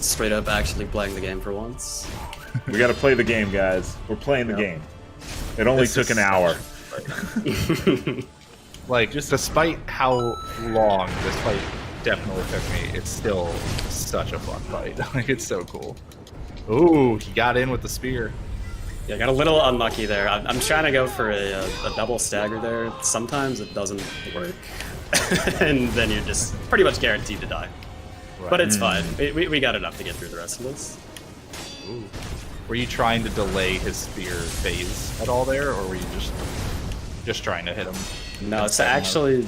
straight up actually playing the game for once. We got to play the game, guys. We're playing the game. It only took an hour. Like, just despite how long this fight definitely took me, it's still such a fun fight. Like, it's so cool. Ooh, he got in with the spear. Yeah, I got a little unlucky there. I'm trying to go for a double stagger there. Sometimes it doesn't work. And then you're just pretty much guaranteed to die. Right. But it's fine. We got enough to get through the rest of this. Ooh. Were you trying to delay his spear phase at all there, or were you just trying to hit him? No, it's actually...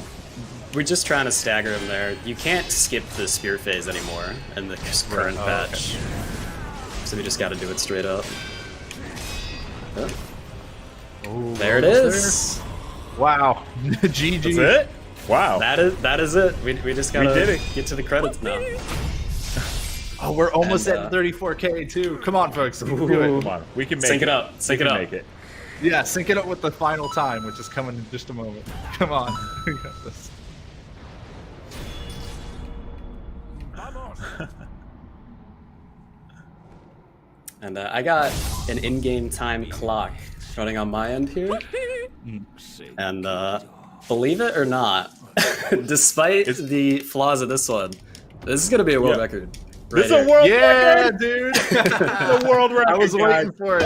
We're just trying to stagger him there. You can't skip the spear phase anymore in the current patch. Okay. So we just gotta do it straight up. Oh. Ooh, There it is! There. Wow. GG. That's it? Wow. That is it. We just gotta did it. get to the credits now. Oh, we're almost And, at 34K too. Come on, folks. We can do it. Come on. We can make Sync it. it up. Sync it up. Make it. Yeah, sync it up with the final time, which is coming in just a moment. Come on. We got this. And I got an in-game time clock running on my end here. And believe it or not, despite the flaws of this one, this is gonna be a world record. This is right a here. world Yeah, record. dude. The world record. I was waiting for it.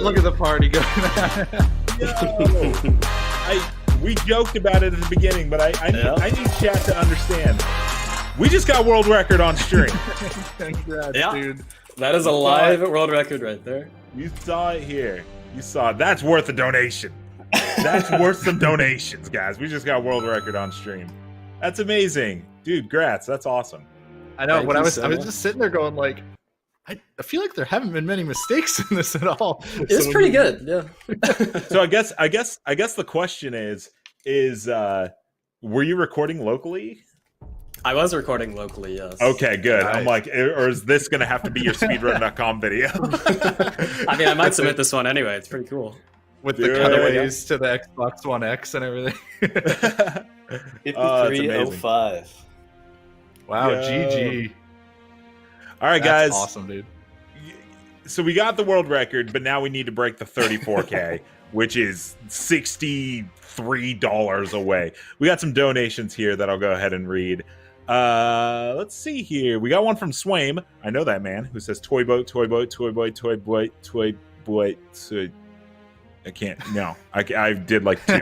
Look at the party going on. We joked about it at the beginning, but I need chat to understand. We just got world record on stream. Congrats, Yeah. dude. That is a live world record right there. You saw it here. You saw it. That's worth a donation. That's worth some donations, guys. We just got world record on stream. That's amazing. Dude, grats. That's awesome. I know. Thank When I you was so much. just sitting there going like, I feel like there haven't been many mistakes in this at all. It's pretty good, yeah. So I guess the question is were you recording locally? I was recording locally, yes. Okay, good. Nice. I'm like, or is this gonna have to be your speedrun.com video? I mean, I might submit this one anyway. It's pretty cool. With the Dude. cutaways to the Xbox One X and everything. Oh, that's amazing. 5305. Wow, Yo. GG. All right, That's guys. awesome, dude. So we got the world record, but now we need to break the 34K, which is $63 away. We got some donations here that I'll go ahead and read. Let's see here. We got one from Swaim. I know that man who says toy boat, toy boat, toy boy, toy boy, toy boy. I can't. No, I did like two.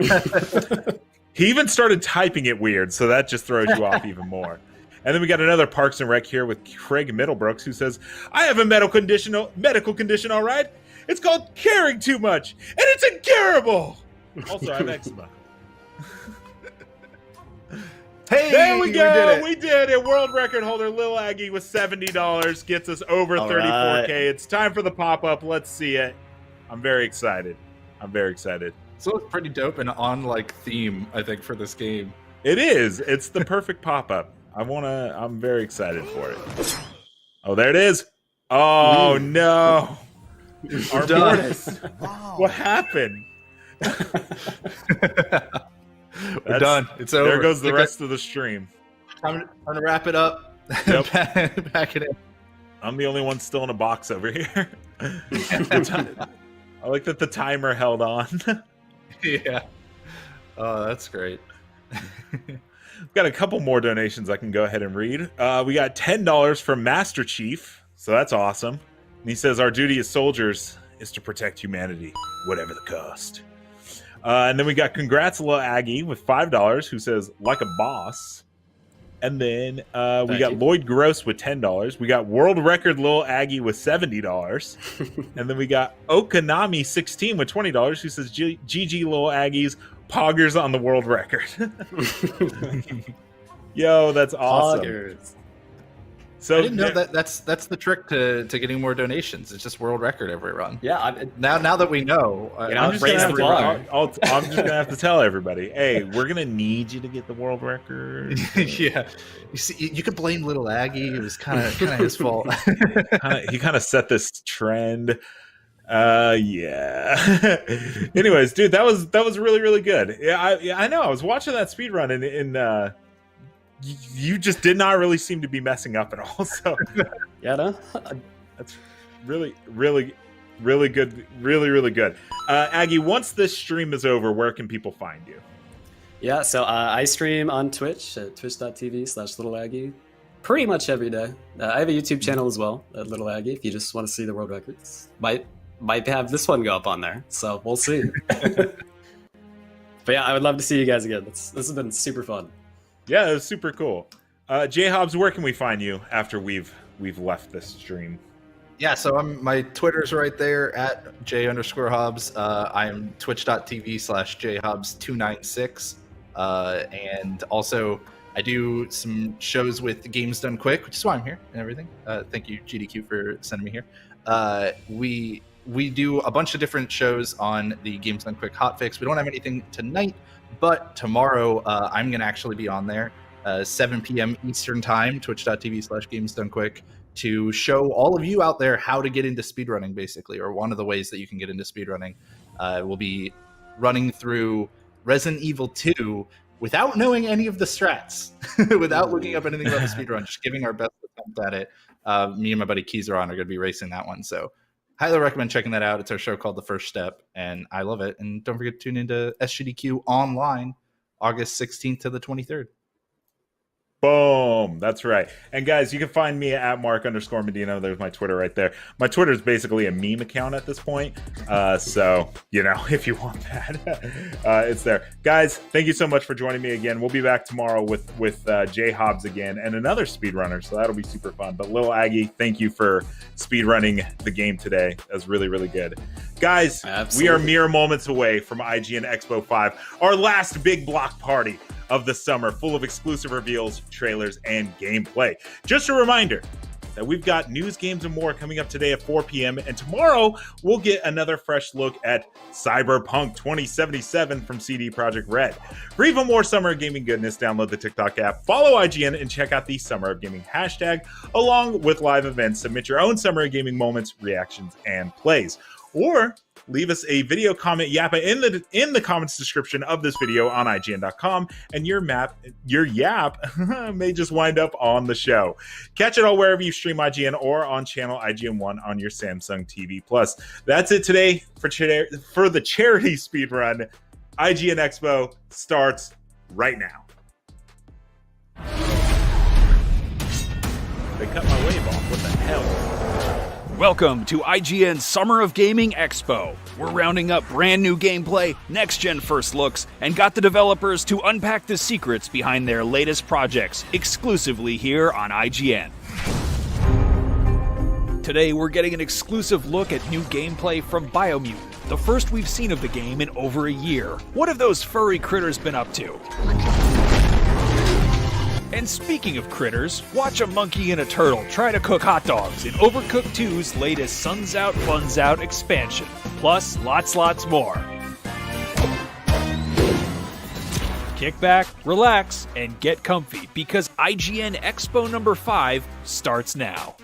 He even started typing it weird, so that just throws you off even more. And then we got another Parks and Rec here with Craig Middlebrooks, who says, "I have a medical condition, all right. It's called caring too much, and it's incurable. Also, I have eczema." Hey, There we go. We We did it. World record holder Lil Aggie with $70 gets us over All 34K. right. It's time for the pop-up. Let's see it. I'm very excited. So it's pretty dope and on like theme, I think, for this game. It is. It's the perfect pop-up. I'm very excited for it. Oh, there it is. Oh, no. Our done. Mortis. What happened? We're done. It's over. There goes the rest of the stream. Time to wrap it up. Yep. Back it in. I'm the only one still in a box over here. I like that the timer held on. Yeah. Oh, that's great. We've got a couple more donations I can go ahead and read. We got $10 from Master Chief, so that's awesome. And he says, "Our duty as soldiers is to protect humanity, whatever the cost." And then we got Congrats Lil Aggie with $5, who says, "Like a boss." And then we got you. Lloyd Gross with $10. We got World Record Lil Aggie with $70. And then we got Okanami16 with $20, who says, "GG Lil Aggies, poggers on the world record." Yo, that's awesome. Poggers. So I didn't know that's the trick to getting more donations. It's just world record every run. Yeah, Now that we know, I'm just, raise gonna the have bar. to, I'm just gonna have to tell everybody, hey, we're gonna need you to get the world record. yeah. You see, you could blame little Aggie. It was kind of his fault. He kind of set this trend. Yeah. Anyways, dude, that was really, really good. Yeah, I know. I was watching that speed run in you just did not really seem to be messing up at all. So Yeah, no? that's really good. Really good. Aggie, once this stream is over, where can people find you? Yeah, so I stream on Twitch at twitch.tv/littleaggie pretty much every day. I have a YouTube channel as well at Little Aggie if you just want to see the world records. Might have this one go up on there, so we'll see. But yeah, I would love to see you guys again. This has been super fun. Yeah, it was super cool. J Hobbs, where can we find you after we've left this stream? Yeah, so my Twitter's right there at J_Hobbs. I'm twitch.tv/JHobbs296. And also, I do some shows with Games Done Quick, which is why I'm here and everything. Thank you, GDQ, for sending me here. We do a bunch of different shows on the Games Done Quick hotfix. We don't have anything tonight, but tomorrow I'm going to actually be on there, 7 p.m. Eastern Time, twitch.tv/GamesDoneQuick, to show all of you out there how to get into speedrunning, basically, or one of the ways that you can get into speedrunning. We'll be running through Resident Evil 2 without knowing any of the strats, without looking up anything about the speedrun, just giving our best attempt at it. Me and my buddy Keyzeron are going to be racing that one, so highly recommend checking that out. It's our show called The First Step, and I love it. And don't forget to tune into SGDQ online, August 16th to the 23rd. Boom. That's right. And guys, you can find me at Mark_Medino. There's my Twitter right there. My Twitter is basically a meme account at this point. So, if you want that, it's there. Guys, thank you so much for joining me again. We'll be back tomorrow with J Hobbs again and another speedrunner. So that'll be super fun. But Lil Aggie, thank you for speedrunning the game today. That was really, really good. Guys, Absolutely. We are mere moments away from IGN Expo 5, our last big block party of the summer, full of exclusive reveals, trailers, and gameplay. Just a reminder that we've got news, games, and more coming up today at 4 p.m. And tomorrow, we'll get another fresh look at Cyberpunk 2077 from CD Projekt Red. For even more summer gaming goodness, download the TikTok app, follow IGN, and check out the Summer of Gaming hashtag, along with live events. Submit your own Summer of Gaming moments, reactions, and plays. Or leave us a video comment yappa in the comments description of this video on IGN.com, and your yap may just wind up on the show. Catch it all wherever you stream IGN or on channel IGN1 on your Samsung TV Plus. That's it today for the charity speedrun. IGN Expo starts right now. They cut my wave off. What the hell? Welcome to IGN's Summer of Gaming Expo. We're rounding up brand new gameplay, next-gen first looks, and got the developers to unpack the secrets behind their latest projects exclusively here on IGN. Today, we're getting an exclusive look at new gameplay from Biomutant, the first we've seen of the game in over a year. What have those furry critters been up to? And speaking of critters, watch a monkey and a turtle try to cook hot dogs in Overcooked 2's latest Suns Out, Fun's Out expansion. Plus, lots more. Kick back, relax, and get comfy because IGN Expo number 5 starts now.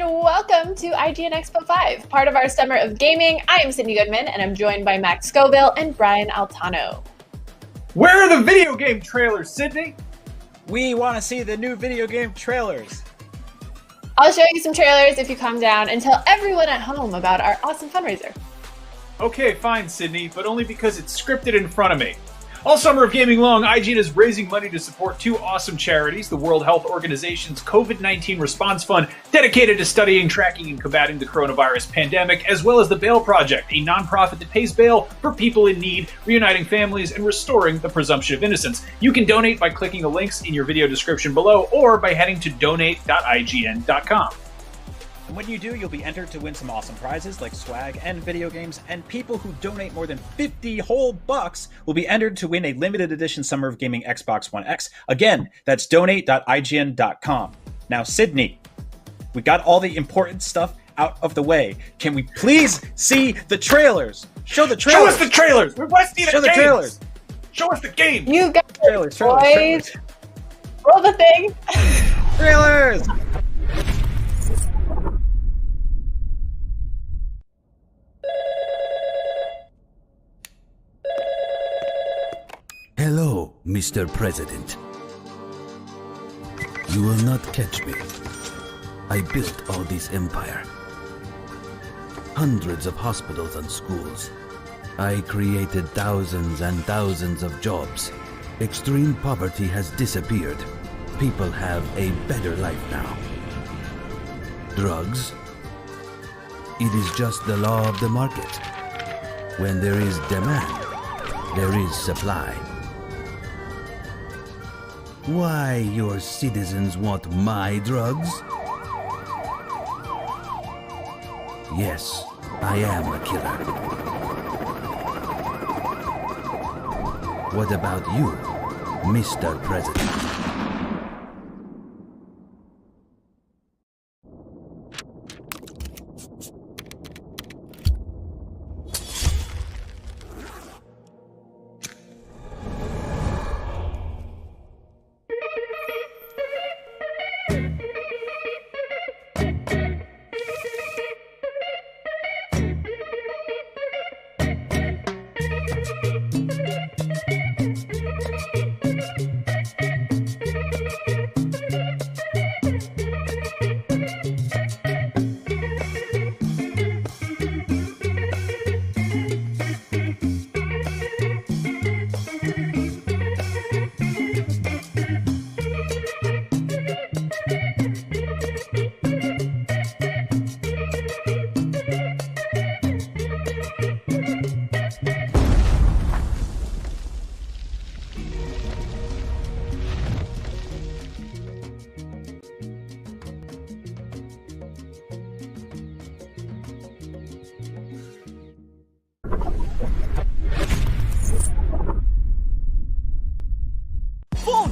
and welcome to IGN EXPO 5, part of our Summer of Gaming. I am Sydney Goodman, and I'm joined by Max Scoville and Brian Altano. Where are the video game trailers, Sydney? We want to see the new video game trailers. I'll show you some trailers if you calm down and tell everyone at home about our awesome fundraiser. Okay, fine, Sydney, but only because it's scripted in front of me. All summer of gaming long, IGN is raising money to support two awesome charities, the World Health Organization's COVID-19 Response Fund, dedicated to studying, tracking, and combating the coronavirus pandemic, as well as the Bail Project, a nonprofit that pays bail for people in need, reuniting families, and restoring the presumption of innocence. You can donate by clicking the links in your video description below, or by heading to donate.ign.com. And when you do, you'll be entered to win some awesome prizes like swag and video games, and people who donate more than 50 whole bucks will be entered to win a limited edition Summer of Gaming Xbox One X. Again, that's donate.ign.com. Now, Sydney, we got all the important stuff out of the way. Can we please see the trailers? Show the trailers! Show us the trailers! We want to see the Show the games! trailers! Show us the game! You got Trailers, trailers, boys. trailers. Roll the thing. Trailers! Hello, Mr. President. You will not catch me. I built all this empire. Hundreds of hospitals and schools. I created thousands and thousands of jobs. Extreme poverty has disappeared. People have a better life now. Drugs? It is just the law of the market. When there is demand, there is supply. Why your citizens want my drugs? Yes, I am a killer. What about you, Mr. President?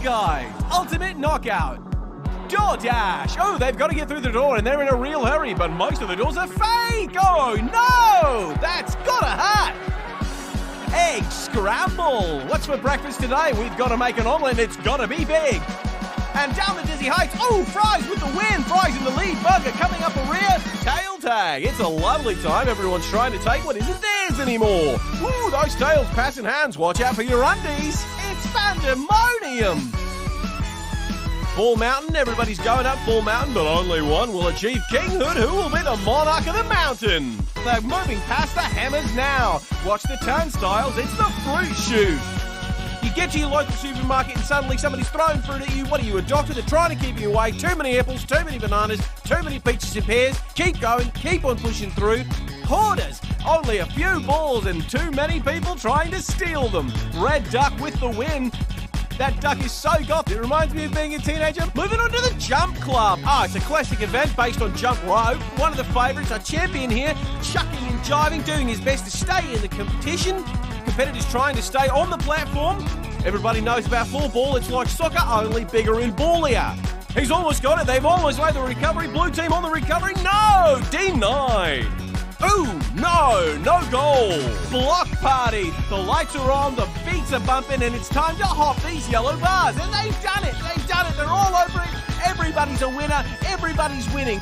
Guys, Ultimate Knockout. DoorDash. Oh, they've got to get through the door and they're in a real hurry, but most of the doors are fake. Oh, no. That's gotta hurt. Egg scramble. What's for breakfast today? We've got to make an omelette. It's got to be big. And down the dizzy heights. Oh, fries with the win. Fries in the lead. Burger coming up a rear. Tail tag. It's a lovely time. Everyone's trying to take what isn't theirs anymore. Ooh, those tails passing hands. Watch out for your undies. It's pandemonium. Ball Mountain, everybody's going up Ball Mountain, but only one will achieve kinghood. Who will be the monarch of the mountain? They're moving past the hammers now. Watch the turnstiles, it's the fruit shoot. You get to your local supermarket and suddenly somebody's throwing fruit at you. What are you, a doctor? They're trying to keep you away. Too many apples, too many bananas, too many peaches and pears. Keep going, keep on pushing through. Hoarders, only a few balls and too many people trying to steal them. Red Duck with the win. That duck is so goth, it reminds me of being a teenager. Moving on to the Jump Club. Oh, it's a classic event based on jump rope. One of the favourites, our champion here, chucking and jiving, doing his best to stay in the competition. Competitors trying to stay on the platform. Everybody knows about floorball. It's like soccer, only bigger and ballier. He's almost got it. They've almost made the recovery. Blue team on the recovery. No! denied. Ooh, no goal. Block party. The lights are on, the beats are bumping, and it's time to hop these yellow bars. And they've done it. They're all over it. Everybody's a winner. Everybody's winning.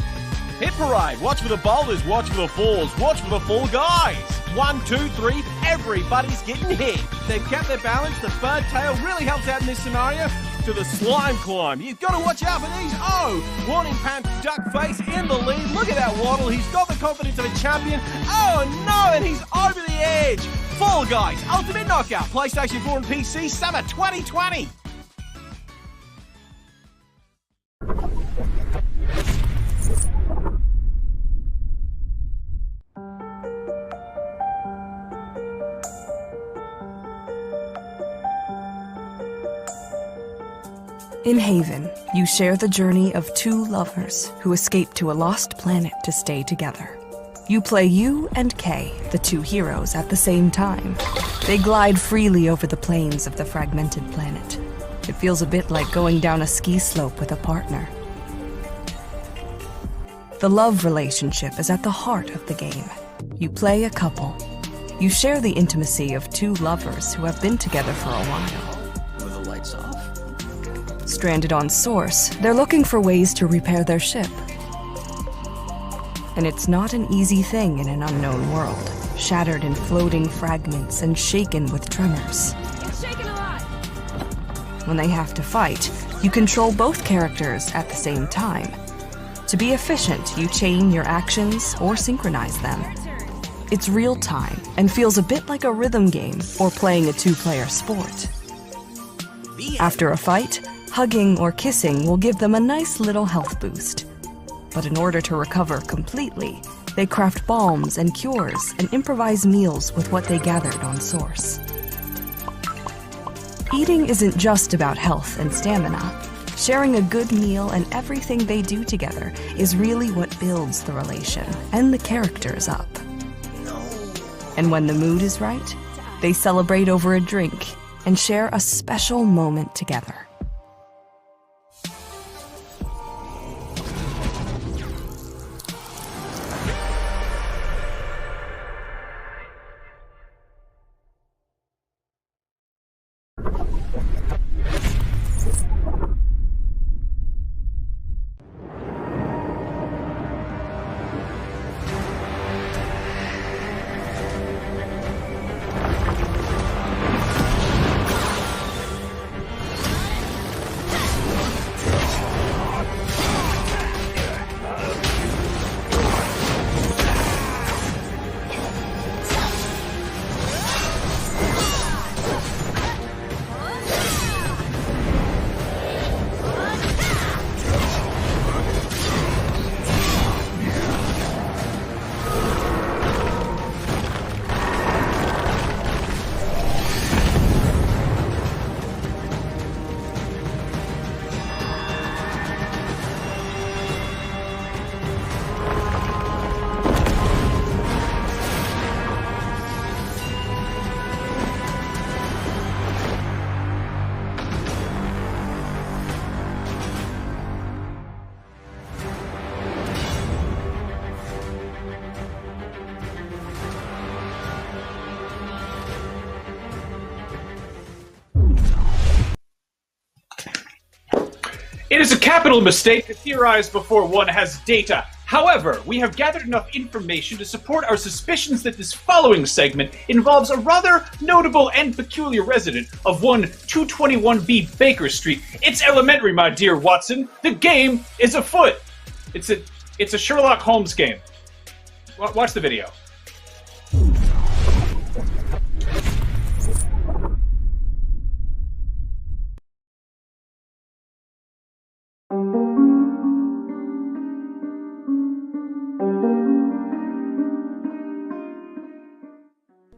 Hit parade. Watch for the boulders, watch for the falls, watch for the fall guys. 1, 2, 3, everybody's getting hit. They've kept their balance. The bird tail really helps out in this scenario. To the slime climb. You've got to watch out for these. Oh, warning pants, duck face in the lead. Look at that waddle. He's got the confidence of a champion. Oh no, and he's over the edge. Fall Guys, Ultimate Knockout, PlayStation 4 and PC, summer 2020. In Haven, you share the journey of two lovers who escape to a lost planet to stay together. You play you and Kay, the two heroes, at the same time. They glide freely over the plains of the fragmented planet. It feels a bit like going down a ski slope with a partner. The love relationship is at the heart of the game. You play a couple. You share the intimacy of two lovers who have been together for a while. Were the lights off? Stranded on Source, they're looking for ways to repair their ship. And it's not an easy thing in an unknown world, shattered in floating fragments and shaken with tremors. It's shaken a lot! When they have to fight, you control both characters at the same time. To be efficient, you chain your actions or synchronize them. It's real time and feels a bit like a rhythm game or playing a two-player sport. After a fight, hugging or kissing will give them a nice little health boost. But in order to recover completely, they craft balms and cures and improvise meals with what they gathered on Source. Eating isn't just about health and stamina. Sharing a good meal and everything they do together is really what builds the relation and the characters up. And when the mood is right, they celebrate over a drink and share a special moment together. It is a capital mistake to theorize before one has data. However, we have gathered enough information to support our suspicions that this following segment involves a rather notable and peculiar resident of 221B Baker Street. It's elementary, my dear Watson. The game is afoot. It's a Sherlock Holmes game. Watch the video.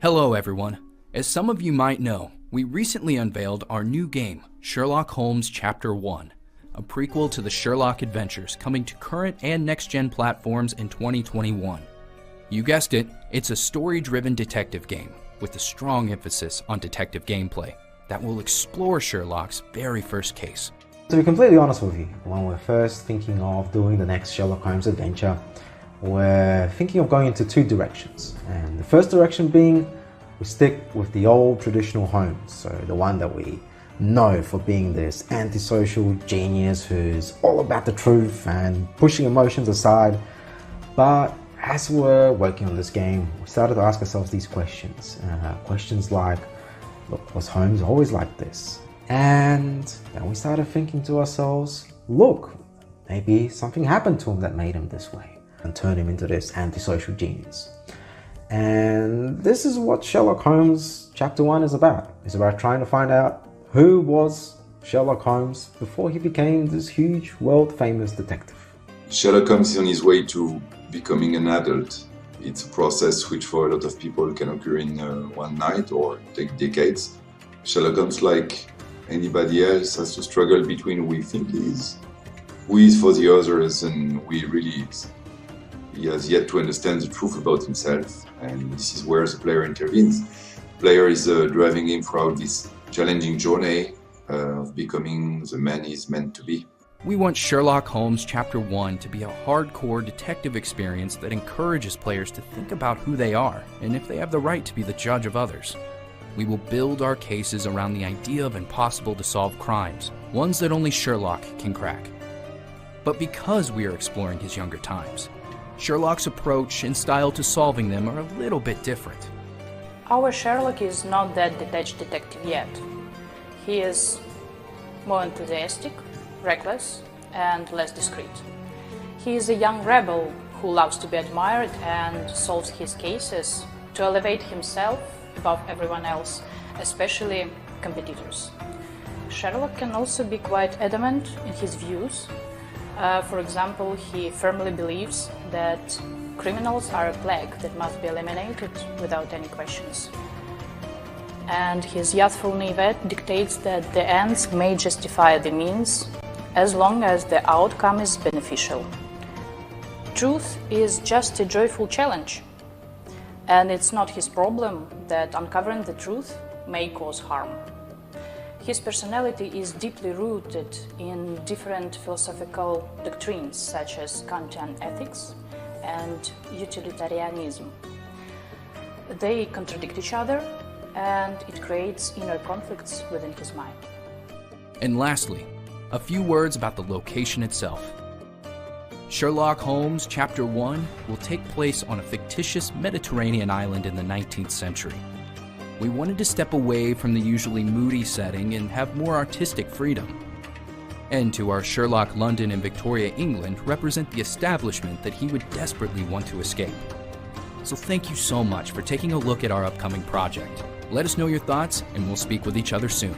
Hello everyone. As some of you might know, we recently unveiled our new game, Sherlock Holmes Chapter 1, a prequel to the Sherlock adventures coming to current and next-gen platforms in 2021. You guessed it, it's a story-driven detective game with a strong emphasis on detective gameplay that will explore Sherlock's very first case. To be completely honest with you, when we're first thinking of doing the next Sherlock Holmes adventure, we're thinking of going into two directions. And the first direction being, we stick with the old traditional Holmes, so the one that we know for being this antisocial genius who's all about the truth and pushing emotions aside. But as we're working on this game, we started to ask ourselves these questions. Questions like, look, was Holmes always like this? And then we started thinking to ourselves, look, maybe something happened to him that made him this way and turned him into this antisocial genius. And this is what Sherlock Holmes Chapter 1 is about. It's about trying to find out who was Sherlock Holmes before he became this huge, world-famous detective. Sherlock Holmes is on his way to becoming an adult. It's a process which for a lot of people can occur in one night or take decades. Sherlock Holmes, like anybody else, has to struggle between who we think he is for the others, and who he really is. He has yet to understand the truth about himself, and this is where the player intervenes. The player is driving him throughout this challenging journey of becoming the man he's meant to be. We want Sherlock Holmes Chapter 1 to be a hardcore detective experience that encourages players to think about who they are and if they have the right to be the judge of others. We will build our cases around the idea of impossible to solve crimes, ones that only Sherlock can crack. But because we are exploring his younger times, Sherlock's approach and style to solving them are a little bit different. Our Sherlock is not that detached detective yet. He is more enthusiastic, reckless, and less discreet. He is a young rebel who loves to be admired and solves his cases to elevate himself above everyone else, especially competitors. Sherlock can also be quite adamant in his views. For example, he firmly believes that criminals are a plague that must be eliminated without any questions. And his youthful naivete dictates that the ends may justify the means as long as the outcome is beneficial. Truth is just a joyful challenge, and it's not his problem that uncovering the truth may cause harm. His personality is deeply rooted in different philosophical doctrines such as Kantian ethics and utilitarianism. They contradict each other, and it creates inner conflicts within his mind. And lastly, a few words about the location itself. Sherlock Holmes Chapter 1 will take place on a fictitious Mediterranean island in the 19th century. We wanted to step away from the usually moody setting and have more artistic freedom. And to our Sherlock London and Victoria, England, represent the establishment that he would desperately want to escape. So thank you so much for taking a look at our upcoming project. Let us know your thoughts, and we'll speak with each other soon.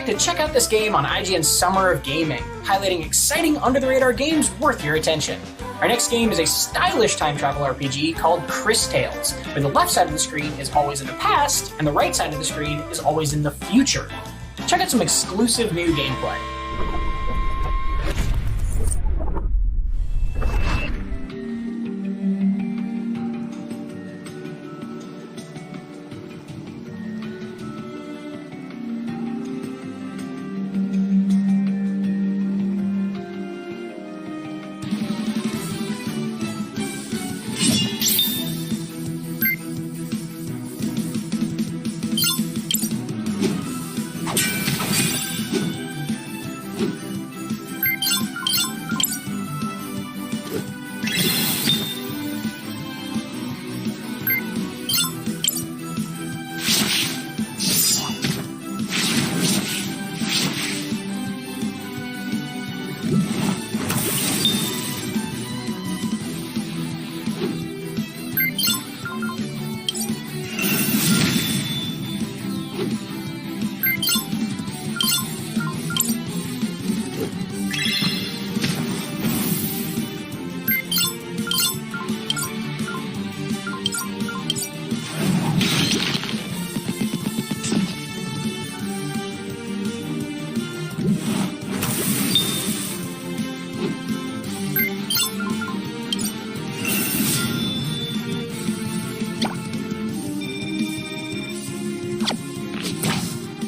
To check out this game on IGN's Summer of Gaming, highlighting exciting under-the-radar games worth your attention. Our next game is a stylish time travel RPG called Chris Tales, where the left side of the screen is always in the past, and the right side of the screen is always in the future. Check out some exclusive new gameplay.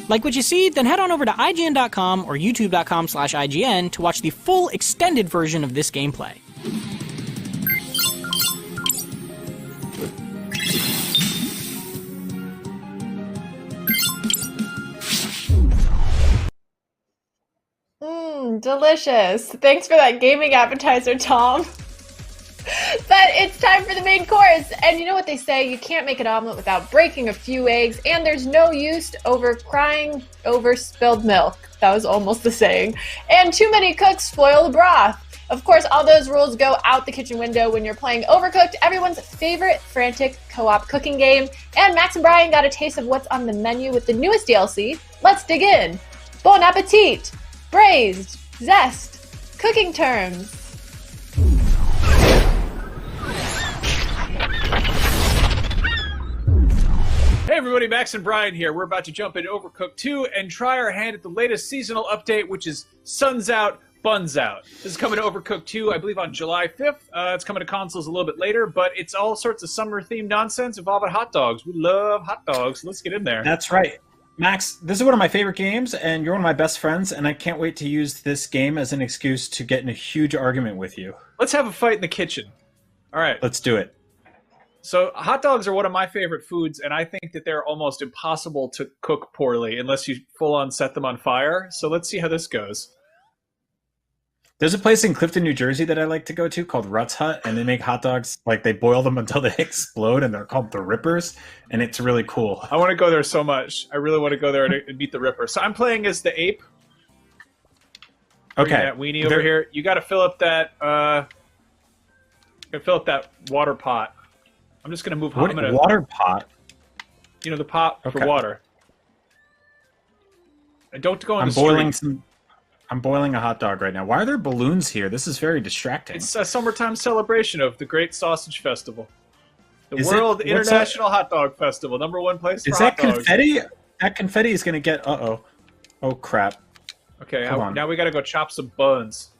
Like what you see? Then head on over to IGN.com or YouTube.com/IGN to watch the full extended version of this gameplay. Delicious. Thanks for that gaming appetizer, Tom. But it's time for the main course. And you know what they say, you can't make an omelet without breaking a few eggs, and there's no use over crying over spilled milk. That was almost the saying. And too many cooks spoil the broth. Of course, all those rules go out the kitchen window when you're playing Overcooked, everyone's favorite frantic co-op cooking game. And Max and Brian got a taste of what's on the menu with the newest DLC. Let's dig in. Bon appetit! Braised, zest, cooking terms. Hey everybody, Max and Brian here. We're about to jump into Overcooked 2 and try our hand at the latest seasonal update, which is Sun's Out, Buns Out. This is coming to Overcooked 2, I believe, on July 5th. It's coming to consoles a little bit later, but it's all sorts of summer-themed nonsense involving hot dogs. We love hot dogs. Let's get in there. That's right. Max, this is one of my favorite games, and you're one of my best friends, and I can't wait to use this game as an excuse to get in a huge argument with you. Let's have a fight in the kitchen. All right. Let's do it. So hot dogs are one of my favorite foods, and I think that they're almost impossible to cook poorly unless you full-on set them on fire. So let's see how this goes. There's a place in Clifton, New Jersey that I like to go to called Rutt's Hut, and they make hot dogs, like they boil them until they explode, and they're called the Rippers, and it's really cool. I want to go there so much. I really want to go there and meet the Ripper. So I'm playing as the ape. Okay. That weenie over here. You got to fill up that. Water pot. I'm just gonna move. What, water pot? You know, the pot for water. And don't go in I'm boiling a hot dog right now. Why are there balloons here? This is very distracting. It's a summertime celebration of the Great Sausage Festival. The Is World it? What's International Hot Dog Festival, #1 place for Is hot that dogs. confetti? That confetti is gonna get. Oh crap. Okay, Hold on. now we gotta go chop some buns.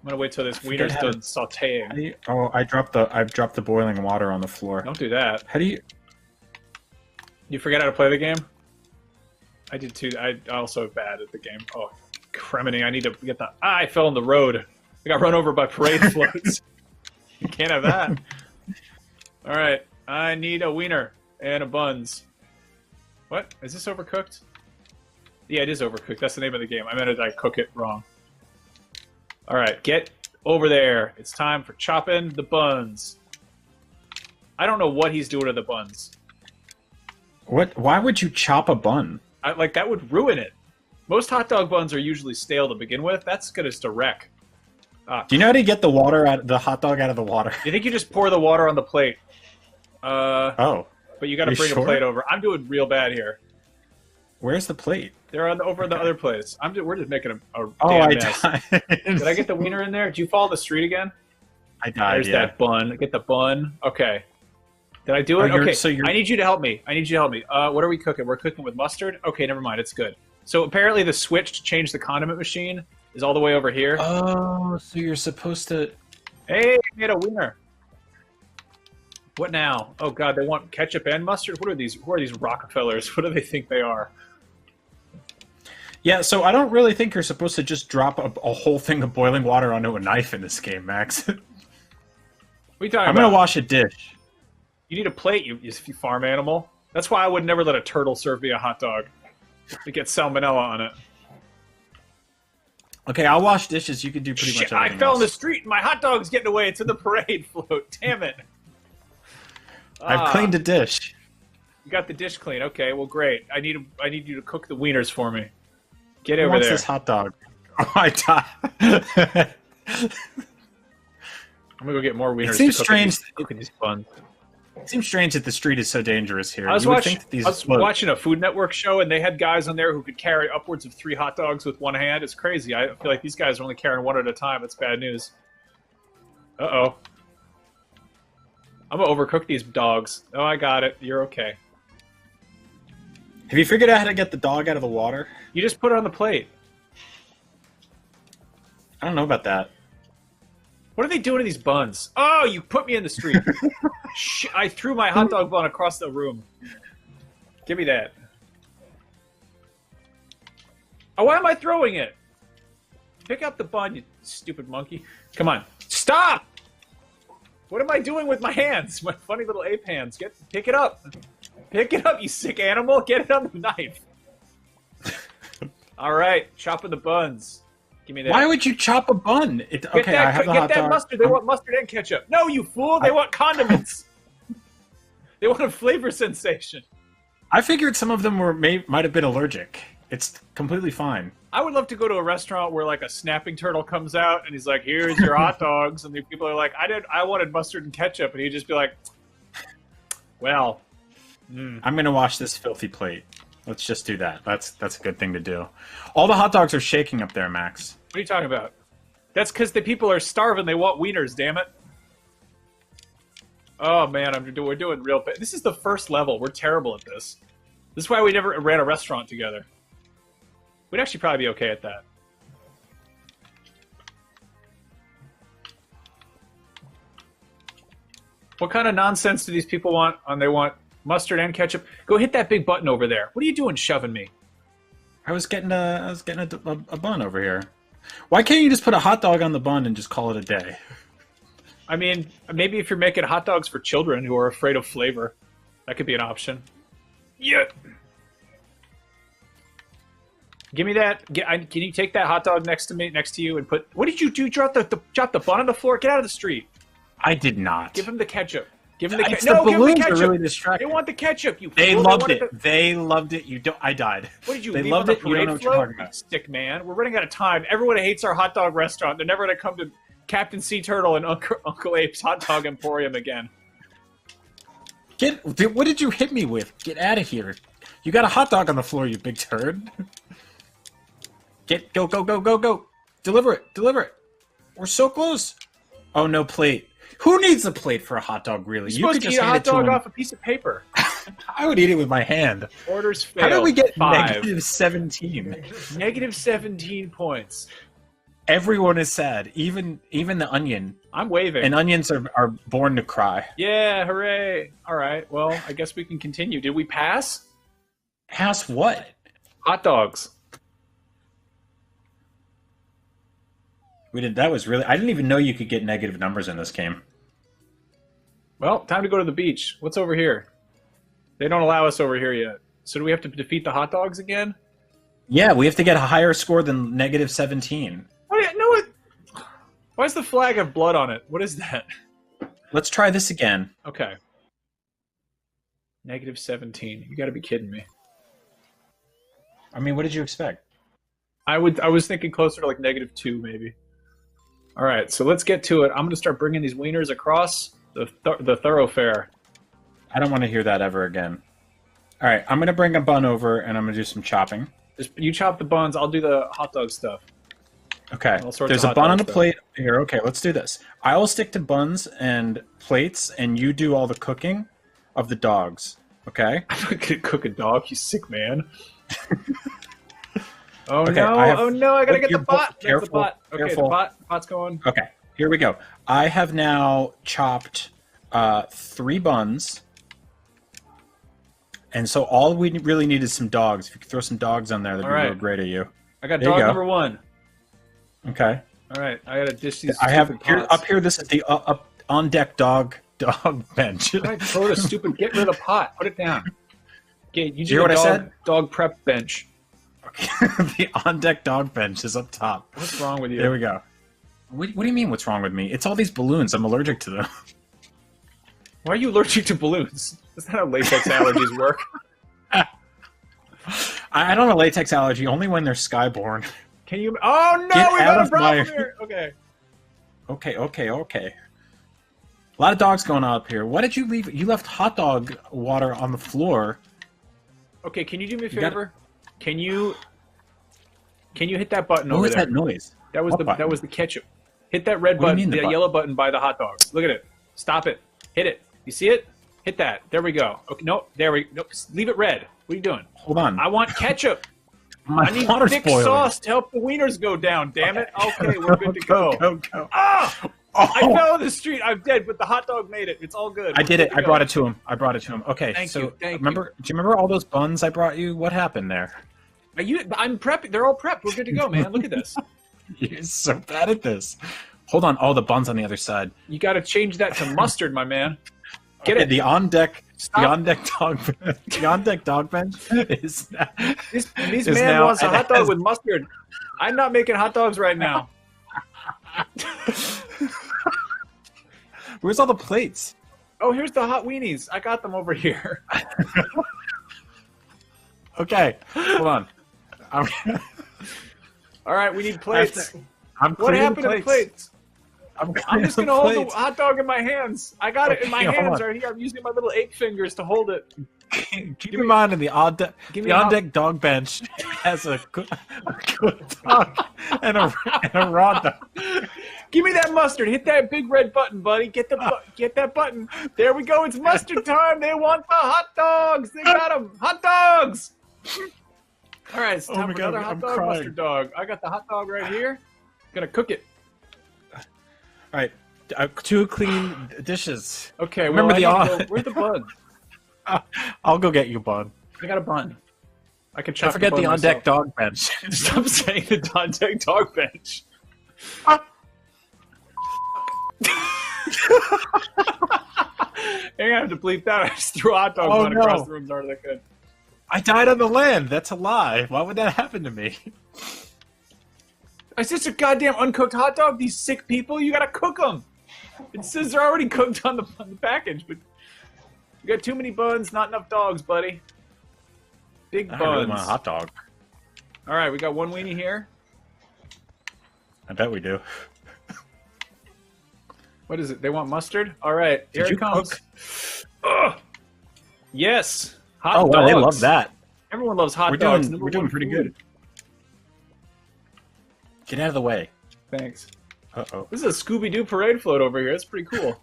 I'm gonna wait till this wiener's done sautéing. I've dropped the boiling water on the floor. Don't do that. How do you? You forget how to play the game? I did too. I also am bad at the game. Oh, criminy! I need to get the. I fell in the road. I got run over by parade floats. You can't have that. All right, I need a wiener and a buns. What? Is this overcooked? Yeah, it is overcooked. That's the name of the game. I meant I cook it wrong. All right, get over there. It's time for chopping the buns. I don't know what he's doing to the buns. What? Why would you chop a bun? That would ruin it. Most hot dog buns are usually stale to begin with. That's gonna just a wreck. Do you know how to get the hot dog out of the water? You think you just pour the water on the plate? Oh. But you got to bring a plate over. I'm doing real bad here. Where's the plate? They're over in the other place. We're just making a Oh, damn I mess. died. Did I get the wiener in there? Did you follow the street again? I died. There's that bun. Get the bun. Okay. Did I do it? Okay. I need you to help me. What are we cooking? We're cooking with mustard? Okay, never mind. It's good. So apparently the switch to change the condiment machine is all the way over here. Oh, so you're supposed to... Hey, we made a wiener. What now? Oh god, they want ketchup and mustard? What are these? Who are these Rockefellers? What do they think they are? Yeah, so I don't really think you're supposed to just drop a whole thing of boiling water onto a knife in this game, Max. What are you talking I'm about? gonna wash a dish. You need a plate, you farm animal. That's why I would never let a turtle serve me a hot dog. It gets salmonella on it. Okay, I'll wash dishes. You can do pretty much everything I fell else. in the street and my hot dog's getting away. It's in the parade float. Damn it. I've cleaned a dish. You got the dish clean. Okay, well, great. I need you to cook the wieners for me. Get Who over wants there. this hot dog? Oh, I died. I'm gonna go get more wieners. It seems to cook strange. Cooking these buns. It seems strange that the street is so dangerous here. I was, You would think that these watching a Food Network show, and they had guys on there who could carry upwards of 3 hot dogs with one hand. It's crazy. I feel like these guys are only carrying one at a time. It's bad news. Uh-oh. I'm gonna overcook these dogs. Oh, I got it. You're okay. Have you figured out how to get the dog out of the water? You just put it on the plate. I don't know about that. What are they doing to these buns? Oh, you put me in the street. I threw my hot dog bun across the room. Give me that. Oh, why am I throwing it? Pick up the bun, you stupid monkey. Come on. Stop! What am I doing with my hands? My funny little ape hands. Pick it up. Pick it up, you sick animal. Get it on the knife. All right, chopping the buns. Give me that. Why would you chop a bun? Okay, I have the hot dog. Mustard. They want mustard and ketchup. No, you fool! They want condiments. They want a flavor sensation. I figured some of them might have been allergic. It's completely fine. I would love to go to a restaurant where like a snapping turtle comes out and he's like, "Here's your hot dogs," and the people are like, I wanted mustard and ketchup," and he'd just be like, "Well, I'm gonna wash this filthy plate. Let's just do that. That's a good thing to do." All the hot dogs are shaking up there, Max. What are you talking about? That's because the people are starving. They want wieners. Damn it! Oh man, we're doing real bad. This is the first level. We're terrible at this. This is why we never ran a restaurant together. We'd actually probably be okay at that. What kind of nonsense do these people want? They want mustard and ketchup. Go hit that big button over there. What are you doing shoving me? I was getting a bun over here. Why can't you just put a hot dog on the bun and just call it a day? I mean, maybe if you're making hot dogs for children who are afraid of flavor, that could be an option. Yeah. Give me that. Can you take that hot dog next to you, and put? What did you do? Drop the bun on the floor. Get out of the street. I did not. Give him the ketchup. Give him the ketchup. No, give him the balloons are ketchup. really distracting. They want the ketchup. You. They fool. loved it. They loved it. You don't. I died. What did you? They leave loved on it. the You don't know what you're float? talking about. Stick man. We're running out of time. Everyone hates our hot dog restaurant. They're never going to come to Captain Sea Turtle and Uncle Ape's Hot Dog Emporium again. What did you hit me with? Get out of here. You got a hot dog on the floor, you big turd. Go. Deliver it. We're so close. Oh, no plate. Who needs a plate for a hot dog, really? You're supposed to eat a hot dog off a piece of paper. I would eat it with my hand. Orders failed. How did we get 5. -17? Negative 17 points. Everyone is sad. Even the onion. I'm waving. And onions are born to cry. Yeah, hooray. All right, well, I guess we can continue. Did we pass? Pass what? Hot dogs. We did. That was really... I didn't even know you could get negative numbers in this game. Well, time to go to the beach. What's over here? They don't allow us over here yet. So do we have to defeat the hot dogs again? Yeah, we have to get a higher score than negative 17. Why does the flag have blood on it? What is that? Let's try this again. Okay. Negative 17. You gotta be kidding me. I mean, what did you expect? I was thinking closer to like -2, maybe. All right, so let's get to it. I'm gonna start bringing these wieners across the thoroughfare. I don't want to hear that ever again. All right, I'm gonna bring a bun over and I'm gonna do some chopping. Just you chop the buns. I'll do the hot dog stuff. Okay, there's a bun on the plate here. Okay, let's do this. I will stick to buns and plates, and you do all the cooking of the dogs. Okay? I'm not gonna cook a dog, you sick man. Oh okay, no! Oh no! I gotta get the pot. Careful, the pot. Okay, careful. the pot's going. Okay, here we go. I have now chopped 3 buns, and so all we really need is some dogs. If you could throw some dogs on there, that'd be real great of you. I got dog number 1. Okay. All right, I gotta dish these. I have here, pots. up here. This is the up on deck dog bench. I throw the stupid. Get rid of the pot. Put it down. Okay, you hear what I said? Dog prep bench. Okay. The on deck dog bench is up top. What's wrong with you? There we go. What do you mean? What's wrong with me? It's all these balloons. I'm allergic to them. Why are you allergic to balloons? That's not how latex allergies work. I don't have a latex allergy. Only when they're skyborn. Can you? Oh no! Get We out got a of problem my- here. Okay. Okay. A lot of dogs going on up here. What did you leave? You left hot dog water on the floor. Okay, can you do me a You got- favor? Can you hit that button What over was there? that noise? That was What the button? that was the ketchup. Hit that red What do you button, mean the the button? yellow button by the hot dogs. Look at it. Stop it. Hit it. You see it? Hit that. There we go. Okay, no, there we. Nope. Leave it red. What are you doing? Hold on. I want ketchup. My I need water's thick boiling. sauce to help the wieners go down. Damn it. Okay, we're good to go. Go. Ah! Oh. I fell in the street. I'm dead, but the hot dog made it. It's all good. I We're did good it. to I go. brought it to him. Okay, Thank so you, thank you. remember? Do you remember all those buns I brought you? What happened there? I'm prepping. They're all prepped. We're good to go, man. Look at this. You're so bad at this. Hold on. Oh, the buns on the other side. You got to change that to mustard, my man. Get Okay, it. the on deck dog bench is This is man now- wants a and hot dog has- with mustard. I'm not making hot dogs right now. Where's all the plates? Oh, here's the hot weenies. I got them over here. Okay, hold on. All right, we need plates. I'm What cleaning happened to the plates? I'm just cleaning gonna hold the plates. hot dog in my hands. I got it in my Okay, hold hands on. right here. I'm using my little 8 fingers to hold it. Keep in mind, in the on deck dog bench has a good dog and a raw dog. Give me that mustard. Hit that big red button, buddy. Get that button. There we go. It's mustard time. They want the hot dogs. They got them. Hot dogs. All right, it's Oh time my for God, another hot I'm dog, crying. mustard dog. I got the hot dog right here. Gonna cook it. All right, 2 clean dishes. Okay, remember the well, on. where's the bun? I'll go get you a bun. I got a bun. I can Don't chop. forget bun the on deck myself. dog bench. Stop saying the on deck dog bench. I'm gonna have to bleep that. I just threw a hot dog Oh, bun across no. the room as hard as I could. I died on the land. That's a lie. Why would that happen to me? It's just a goddamn uncooked hot dog. These sick people, you gotta cook them. It says they're already cooked on the package, but you got too many buns, not enough dogs, buddy. Big I really buns. want a hot dog. All right, we got one weenie here. I bet we do. What is it? They want mustard? All right, here Did it you comes. cook? Ugh. Yes. Hot Oh, dogs. wow, they love that. Everyone loves hot We're dogs. doing- Number we're doing one pretty food. good. Get out of the way. Thanks. Uh-oh. This is a Scooby-Doo parade float over here. That's pretty cool.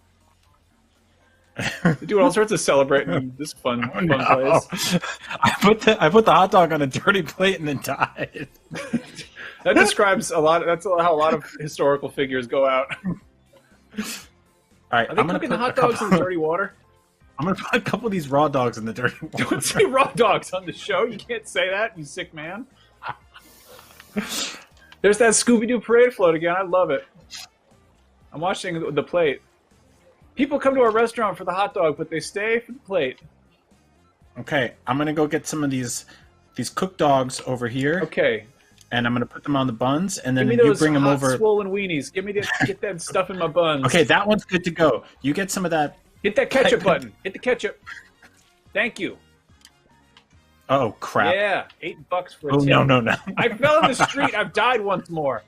They're doing all sorts of celebrating in this fun place. I put the hot dog on a dirty plate and then died. That describes a lot. That's how a lot of historical figures go out. All right, Are they cooking the hot dogs in dirty water? I'm gonna put a couple of these raw dogs in the dirty water. Don't say raw dogs on the show. You can't say that, you sick man. There's that Scooby-Doo parade float again. I love it. I'm watching the plate. People come to our restaurant for the hot dog, but they stay for the plate. Okay, I'm gonna go get some of these cooked dogs over here. Okay. And I'm gonna put them on the buns, and then Give me you those bring them hot, over. swollen weenies. Give me get that stuff in my buns. Okay, that one's good to go. You get some of that. Hit that ketchup button. Hit the ketchup. Thank you. Oh crap! Yeah, $8 for a Oh tip. no! I fell in the street. I've died once more.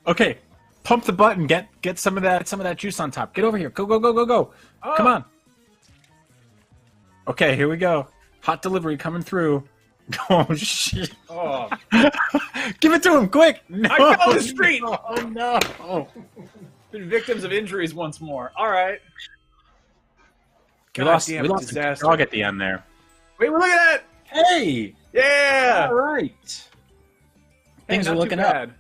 Okay, pump the button. Get some of that juice on top. Get over here. Go! Oh. Come on. Okay, here we go. Hot delivery coming through. Oh shit! Oh, Give it to him quick! No. I fell in the street. Oh no! Been victims of injuries once more. All right. We lost Goddamn a disaster. dog at the end there. Wait, look at that. Hey! Yeah. All right. Things Hey, are not looking too up. bad.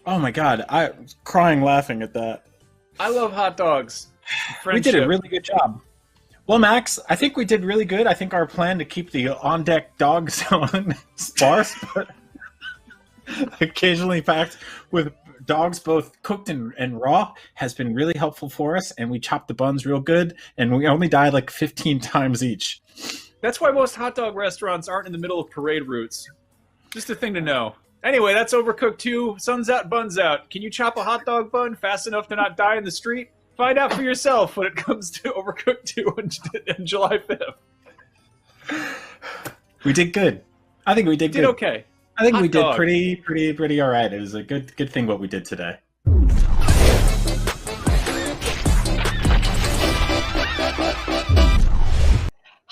Oh my god! I was crying laughing at that. I love hot dogs. We did a Friendship. really good job. Well, Max, I think we did really good. I think our plan to keep the on-deck dogs on sparse, but occasionally packed with dogs both cooked and raw has been really helpful for us, and we chopped the buns real good, and we only died like 15 times each. That's why most hot dog restaurants aren't in the middle of parade routes. Just a thing to know. Anyway, that's Overcooked 2. Sun's out, buns out. Can you chop a hot dog bun fast enough to not die in the street? Find out for yourself when it comes to Overcooked 2 on July 5th. We did good. I think we did good. Okay. I think Hot we did dog. pretty all right. It was a good thing what we did today.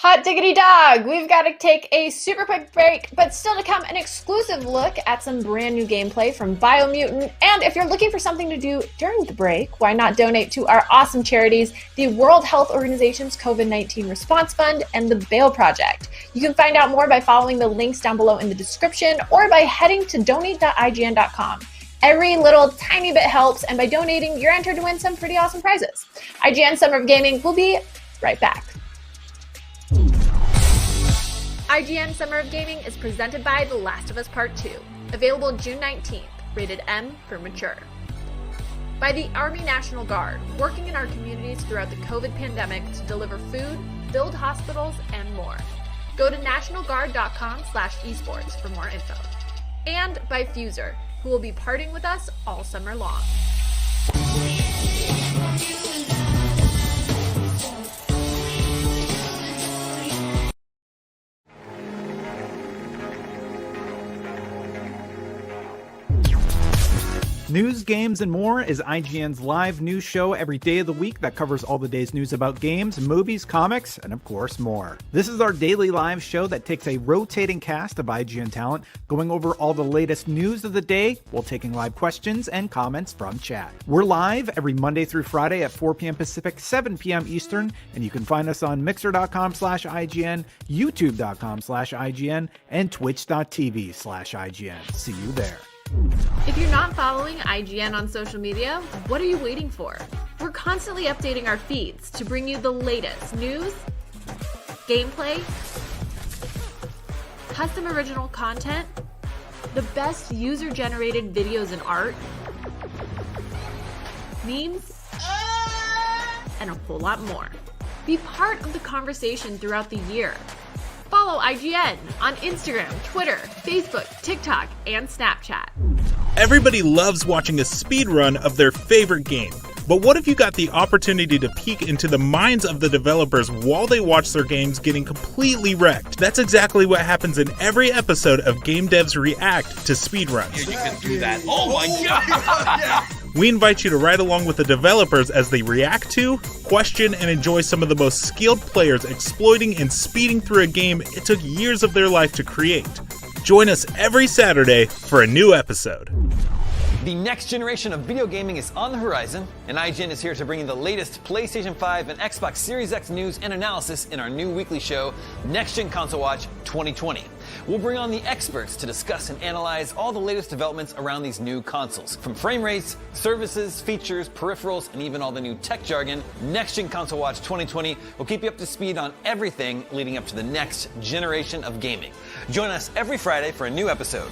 Hot diggity dog! We've got to take a super quick break, but still to come, an exclusive look at some brand new gameplay from Biomutant. And if you're looking for something to do during the break, why not donate to our awesome charities, the World Health Organization's COVID-19 Response Fund and the Bail Project. You can find out more by following the links down below in the description or by heading to donate.ign.com. Every little tiny bit helps, and by donating, you're entered to win some pretty awesome prizes. IGN Summer of Gaming will be right back. IGN Summer of Gaming is presented by The Last of Us Part 2, available June 19th, rated M for mature. by the Army National Guard, working in our communities throughout the COVID pandemic to deliver food, build hospitals, and more. Go to nationalguard.com/esports for more info. And by Fuser, who will be partying with us all summer long. News, games, and more is IGN's live news show every day of the week that covers all the day's news about games, movies, comics, and of course more. This is our daily live show that takes a rotating cast of IGN talent, going over all the latest news of the day while taking live questions and comments from chat. We're live every Monday through Friday at 4 p.m. Pacific, 7 p.m. Eastern, and you can find us on mixer.com/IGN, youtube.com/IGN, and twitch.tv/IGN. See you there. If you're not following IGN on social media, what are you waiting for? We're constantly updating our feeds to bring you the latest news, gameplay, custom original content, the best user-generated videos and art, memes, and a whole lot more. Be part of the conversation throughout the year. Follow IGN on Instagram, Twitter, Facebook, TikTok, and Snapchat. Everybody loves watching a speedrun of their favorite game. But what if you got the opportunity to peek into the minds of the developers while they watch their games getting completely wrecked? That's exactly what happens in every episode of Game Devs React to Speedruns. You can do that. Oh my god! We invite you to ride along with the developers as they react to, question, and enjoy some of the most skilled players exploiting and speeding through a game it took years of their life to create. Join us every Saturday for a new episode. The next generation of video gaming is on the horizon, and IGN is here to bring you the latest PlayStation 5 and Xbox Series X news and analysis in our new weekly show, Next Gen Console Watch 2020. We'll bring on the experts to discuss and analyze all the latest developments around these new consoles. From frame rates, services, features, peripherals, and even all the new tech jargon, Next Gen Console Watch 2020 will keep you up to speed on everything leading up to the next generation of gaming. Join us every Friday for a new episode.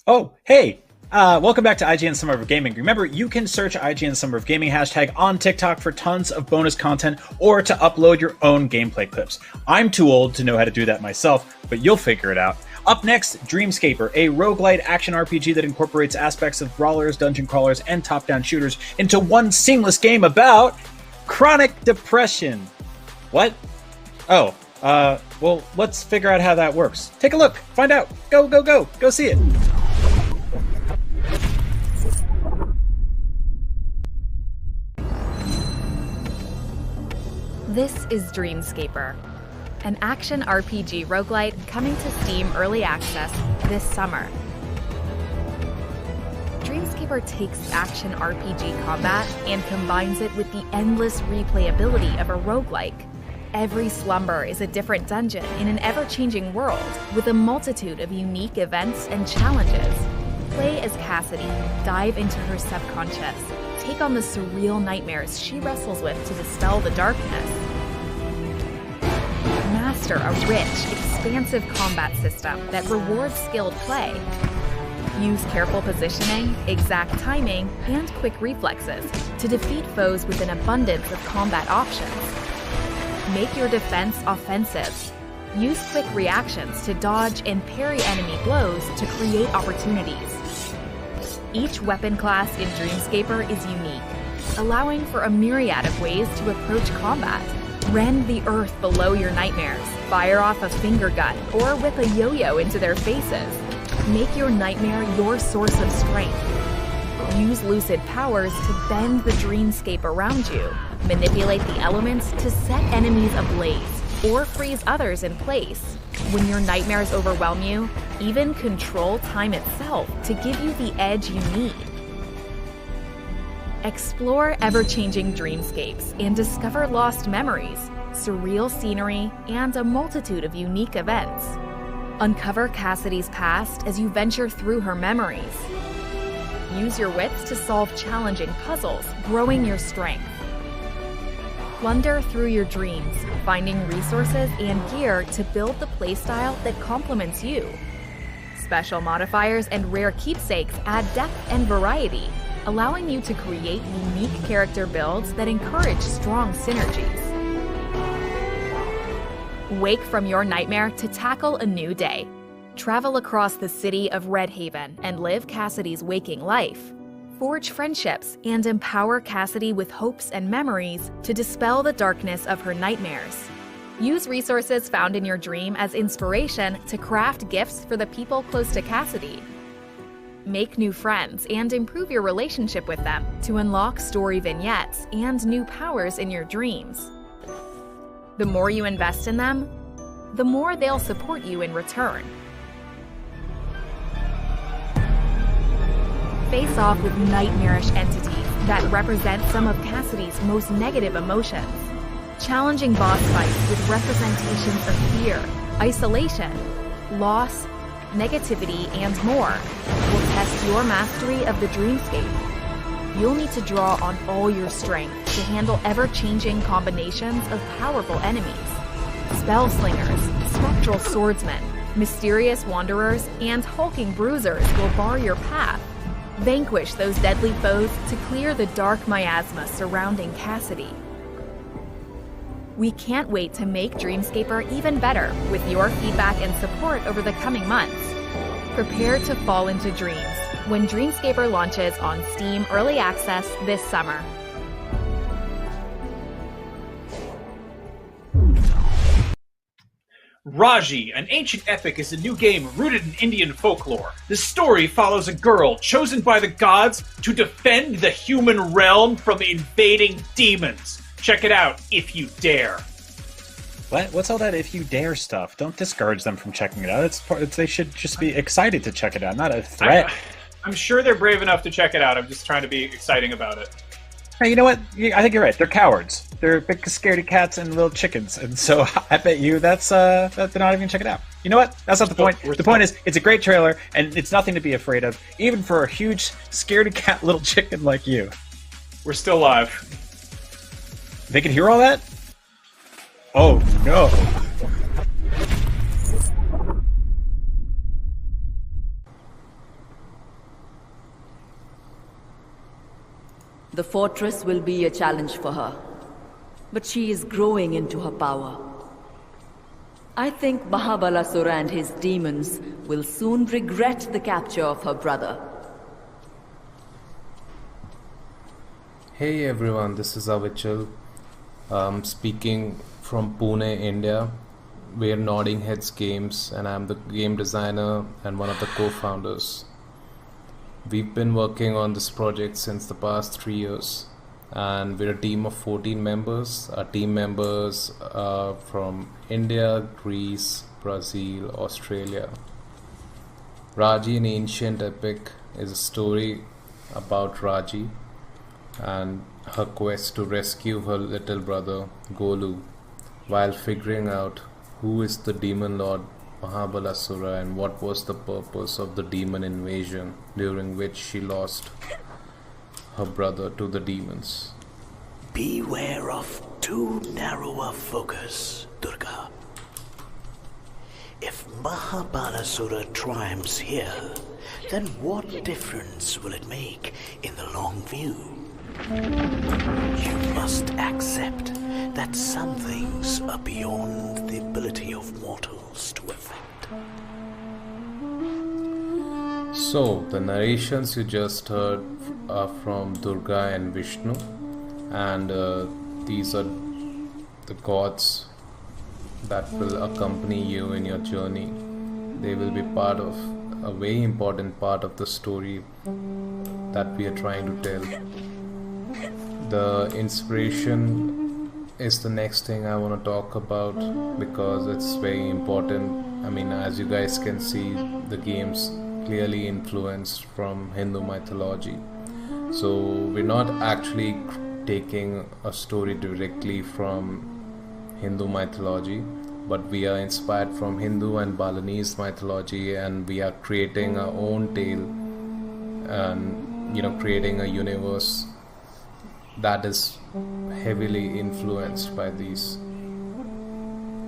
Oh, hey! Welcome back to IGN Summer of Gaming. Remember, you can search IGN Summer of Gaming hashtag on TikTok for tons of bonus content or to upload your own gameplay clips. I'm too old to know how to do that myself, but you'll figure it out. Up next, Dreamscaper, a roguelite action RPG that incorporates aspects of brawlers, dungeon crawlers, and top-down shooters into one seamless game about chronic depression. What? Oh, well, let's figure out how that works. Take a look, find out, go, go, go, go see it. This is Dreamscaper, an action RPG roguelite coming to Steam Early Access this summer. Dreamscaper takes action RPG combat and combines it with the endless replayability of a roguelike. Every slumber is a different dungeon in an ever-changing world with a multitude of unique events and challenges. Play as Cassidy, dive into her subconscious, take on the surreal nightmares she wrestles with to dispel the darkness. Master a rich, expansive combat system that rewards skilled play. Use careful positioning, exact timing, and quick reflexes to defeat foes with an abundance of combat options. Make your defense offensive. Use quick reactions to dodge and parry enemy blows to create opportunities. Each weapon class in Dreamscaper is unique, allowing for a myriad of ways to approach combat. Rend the earth below your nightmares, fire off a finger gun, or whip a yo-yo into their faces. Make your nightmare your source of strength. Use lucid powers to bend the dreamscape around you. Manipulate the elements to set enemies ablaze, or freeze others in place. When your nightmares overwhelm you, even control time itself to give you the edge you need. Explore ever-changing dreamscapes and discover lost memories, surreal scenery, and a multitude of unique events. Uncover Cassidy's past as you venture through her memories. Use your wits to solve challenging puzzles, growing your strength. Wander through your dreams, finding resources and gear to build the playstyle that complements you. Special modifiers and rare keepsakes add depth and variety, allowing you to create unique character builds that encourage strong synergies. Wake from your nightmare to tackle a new day. Travel across the city of Red Haven and live Cassidy's waking life. Forge friendships and empower Cassidy with hopes and memories to dispel the darkness of her nightmares. Use resources found in your dream as inspiration to craft gifts for the people close to Cassidy. Make new friends and improve your relationship with them to unlock story vignettes and new powers in your dreams. The more you invest in them, the more they'll support you in return. Face off with nightmarish entities that represent some of Cassidy's most negative emotions. Challenging boss fights with representations of fear, isolation, loss, negativity, and more will test your mastery of the dreamscape. You'll need to draw on all your strength to handle ever-changing combinations of powerful enemies. Spell slingers, spectral swordsmen, mysterious wanderers, and hulking bruisers will bar your path. Vanquish those deadly foes to clear the dark miasma surrounding Cassidy. We can't wait to make Dreamscaper even better with your feedback and support over the coming months. Prepare to fall into dreams when Dreamscaper launches on Steam Early Access this summer. Raji, an ancient epic, is a new game rooted in Indian folklore. The story follows a girl chosen by the gods to defend the human realm from invading demons. Check it out if you dare. What? What's all that if you dare stuff? Don't discourage them from checking it out. They should just be excited to check it out, not a threat. I'm sure they're brave enough to check it out. I'm just trying to be exciting about it. Hey, you know what? I think you're right. They're cowards. They're big scaredy cats and little chickens, and so I bet you that they're not even gonna check it out. You know what? That's not the point. The point is, it's a great trailer, and it's nothing to be afraid of, even for a huge scaredy cat little chicken like you. We're still live. They can hear all that? Oh no! The fortress will be a challenge for her, but she is growing into her power. I think Mahabalasura and his demons will soon regret the capture of her brother. Hey everyone, this is Avichal. Speaking from Pune, India. We're Nodding Heads Games, and I'm the game designer and one of the co-founders. We've been working on this project since the past 3 years, and we're a team of 14 members. Our team members are from India, Greece, Brazil, Australia. Raji, an ancient epic, is a story about Raji and her quest to rescue her little brother Golu while figuring out who is the demon lord Mahabalasura and what was the purpose of the demon invasion during which she lost her brother to the demons. Beware of too narrow a focus, Durga. If Mahabalasura triumphs here, then what difference will it make in the long view? You must accept that some things are beyond the ability of mortals to affect. So, the narrations you just heard are from Durga and Vishnu, and these are the gods that will accompany you in your journey. They will be part of a very important part of the story that we are trying to tell. The inspiration is the next thing I want to talk about because it's very important. I mean, as you guys can see, the game's clearly influenced from Hindu mythology. So we're not actually taking a story directly from Hindu mythology, but we are inspired from Hindu and Balinese mythology, and we are creating our own tale and creating a universe that is heavily influenced by these.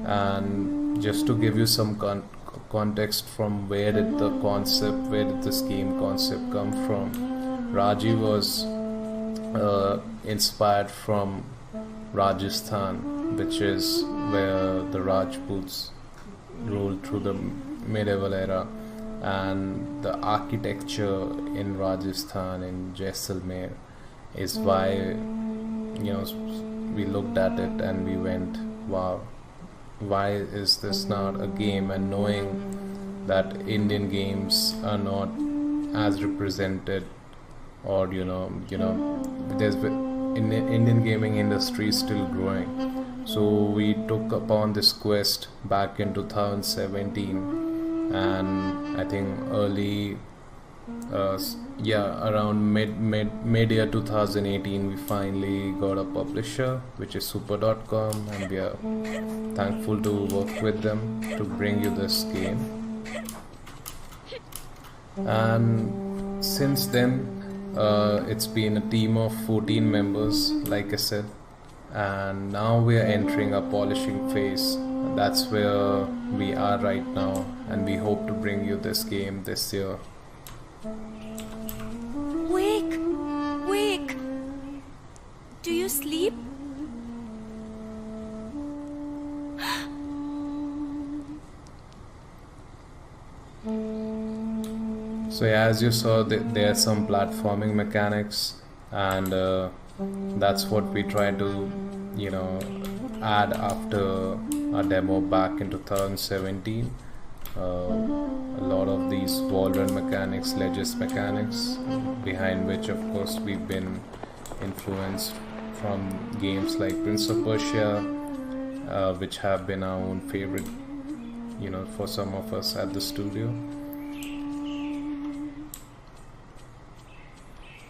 And just to give you some context from where did this game concept come from, Raji was inspired from Rajasthan, which is where the Rajputs ruled through the medieval era, and the architecture in Rajasthan, in Jaisalmer, is why we looked at it and we went, wow, why is this not a game? And knowing that Indian games are not as represented, or there's Indian gaming industry is still growing. So we took upon this quest back in 2017, and I think early around mid-year 2018 we finally got a publisher, which is super.com, and we are thankful to work with them to bring you this game. And since then it's been a team of 14 members, like I said, and now we are entering a polishing phase. That's where we are right now, and we hope to bring you this game this year. Wake! Do you sleep? So yeah, as you saw, there are some platforming mechanics, and that's what we try to add after our demo back in 2017. A lot of these wall run mechanics, ledges mechanics, behind which of course we've been influenced from games like Prince of Persia, which have been our own favorite for some of us at the studio.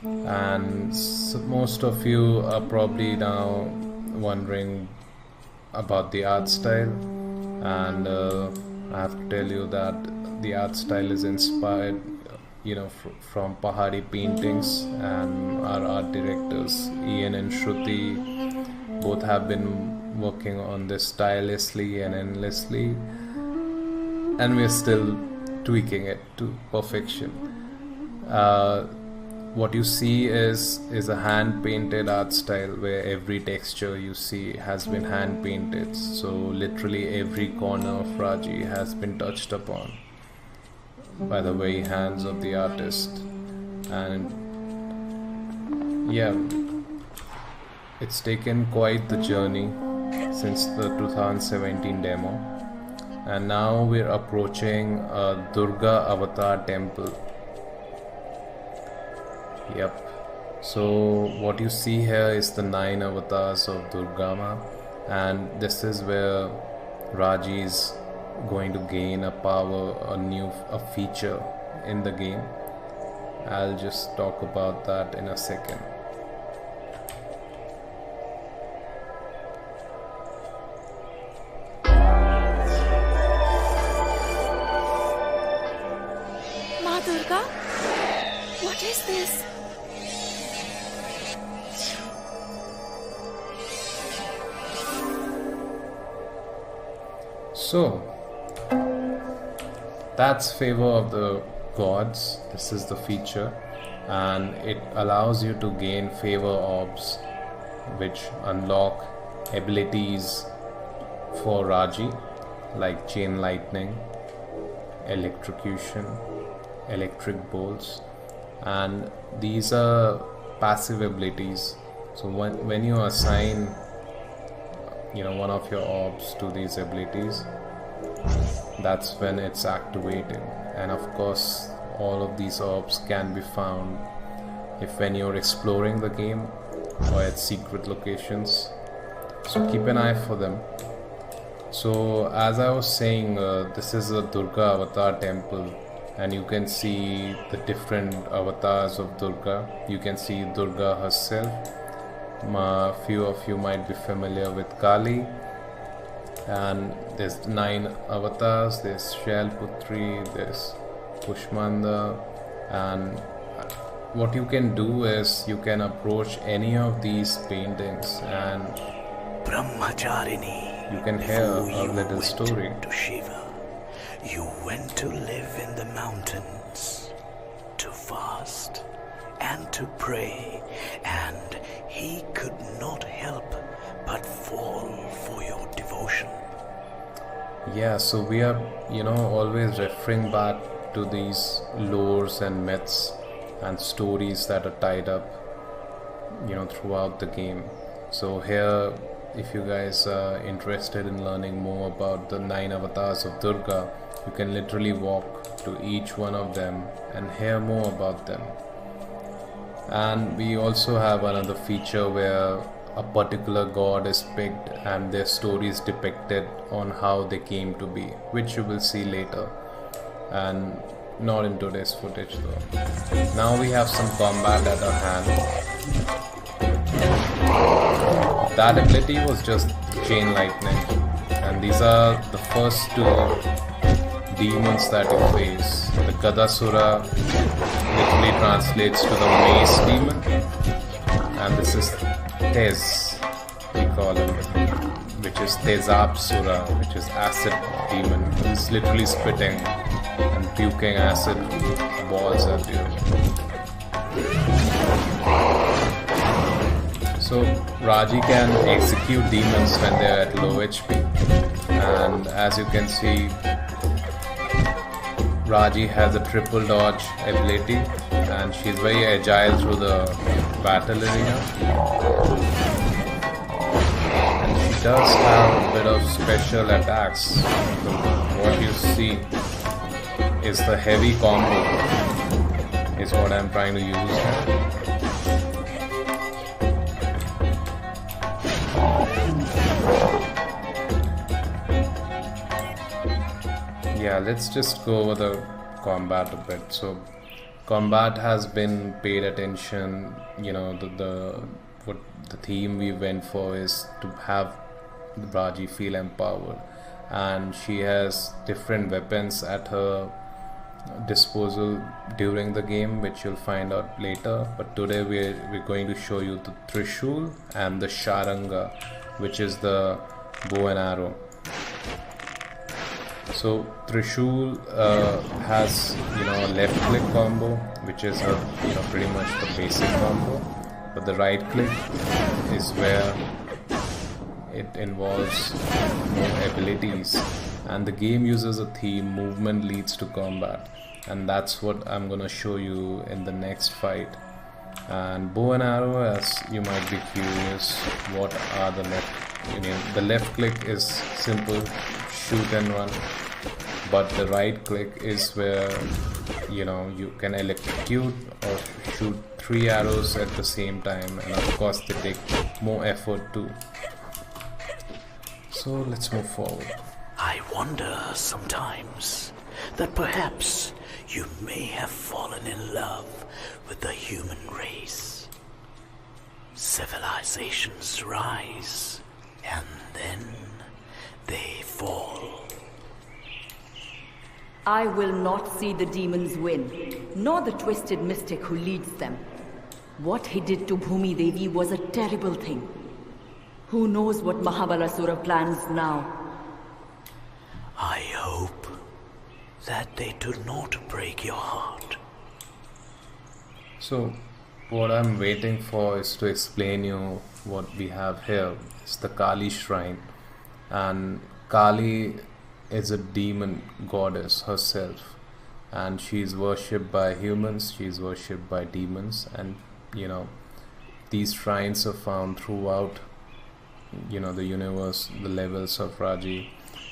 And so most of you are probably now wondering about the art style, and I have to tell you that the art style is inspired from Pahari paintings, and our art directors Ian and Shruti both have been working on this tirelessly and endlessly, and we're still tweaking it to perfection. What you see is a hand-painted art style where every texture you see has been hand-painted. So literally every corner of Raji has been touched upon by the very hands of the artist. And yeah, it's taken quite the journey since the 2017 demo. And now we're approaching a Durga Avatar temple. Yep. So what you see here is the 9 avatars of Durga Ma, and this is where Raji is going to gain a power, a feature in the game. I'll just talk about that in a second. Ma Durga? What is this? So, that's favor of the gods. This is the feature, and it allows you to gain favor orbs, which unlock abilities for Raji, like chain lightning, electrocution, electric bolts, and these are passive abilities. So when you assign one of your orbs to these abilities, that's when it's activated. And of course all of these orbs can be found when you're exploring the game or at secret locations, so keep an eye for them. So as I was saying, this is a Durga Avatar temple, and you can see the different avatars of Durga. You can see Durga herself. A few of you might be familiar with Kali, and there's 9 avatars. There's Shailputri, there's Pushmanda, and what you can do is you can approach any of these paintings and you can hear a little story. To Shiva, you went to live in the mountains, to fast and to pray, and he could not help but fall for your devotion. Yeah, so we are, always referring back to these lores and myths and stories that are tied up, throughout the game. So here, if you guys are interested in learning more about the 9 avatars of Durga, you can literally walk to each one of them and hear more about them. And we also have another feature where a particular god is picked and their story is depicted on how they came to be, which you will see later, and not in today's footage though. Now we have some combat at our hand. That ability was just chain lightning, and these are the first 2 demons that you face. The Gadasura literally translates to the mace demon, and this is Tez, we call him, which is Tezapsura, which is acid demon. He's literally spitting and puking acid balls at you. So Raji can execute demons when they are at low HP, and as you can see, Raji has a triple dodge ability and she's very agile through the battle arena, and she does have a bit of special attacks. So what you see is the heavy combo is what I'm trying to use here. Yeah, let's just go over the combat a bit. So combat has been paid attention, what the theme we went for is to have Raji feel empowered, and she has different weapons at her disposal during the game, which you'll find out later. But today we're going to show you the Trishul and the Sharanga, which is the bow and arrow. So Trishul has a left click combo, which is pretty much the basic combo, but the right click is where it involves more abilities, and the game uses a theme, movement leads to combat, and that's what I'm gonna show you in the next fight. And bow and arrow, as you might be curious, what are the the left click is simple, shoot and run, but the right click is where you can electrocute or shoot 3 arrows at the same time, and of course they take more effort too. So let's move forward. I wonder sometimes that perhaps you may have fallen in love with the human race. Civilizations rise, and then they fall. I will not see the demons win, nor the twisted mystic who leads them. What he did to Bhumi Devi was a terrible thing. Who knows what Mahabalasura plans now? I hope that they do not break your heart. So what I'm waiting for is to explain you what we have here. It's the Kali shrine, and Kali is a demon goddess herself, and she's worshipped by humans, she's worshipped by demons, and these shrines are found throughout the universe, the levels of Raji,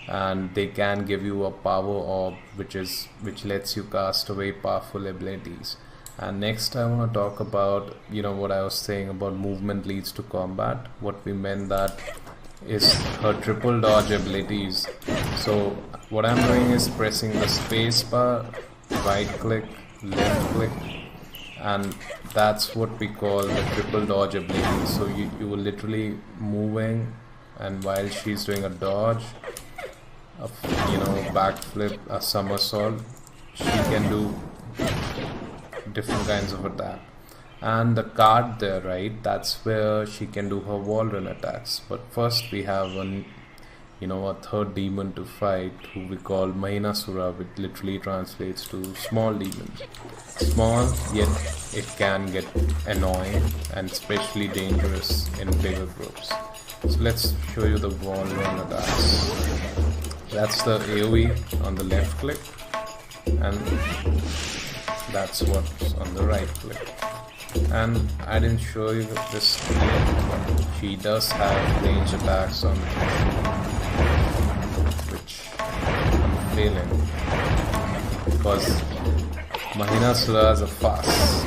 and they can give you a power orb which lets you cast away powerful abilities. And next I want to talk about what I was saying about movement leads to combat. What we meant that is her triple dodge abilities. So what I'm doing is pressing the space bar, right click, left click, and that's what we call the triple dodge ability. So you were literally moving, and while she's doing a dodge, a backflip, a somersault, she can do different kinds of attack. And the card there, right, that's where she can do her wall run attacks. But first we have a third demon to fight, who we call Mahinasura, which literally translates to small demon. Small, yet it can get annoying and especially dangerous in bigger groups. So let's show you the wall run attacks. That's the AoE on the left click, and that's what's on the right click. And I didn't show you this yet, but she does have range attacks on which I'm failing because Mahinasura is a fast.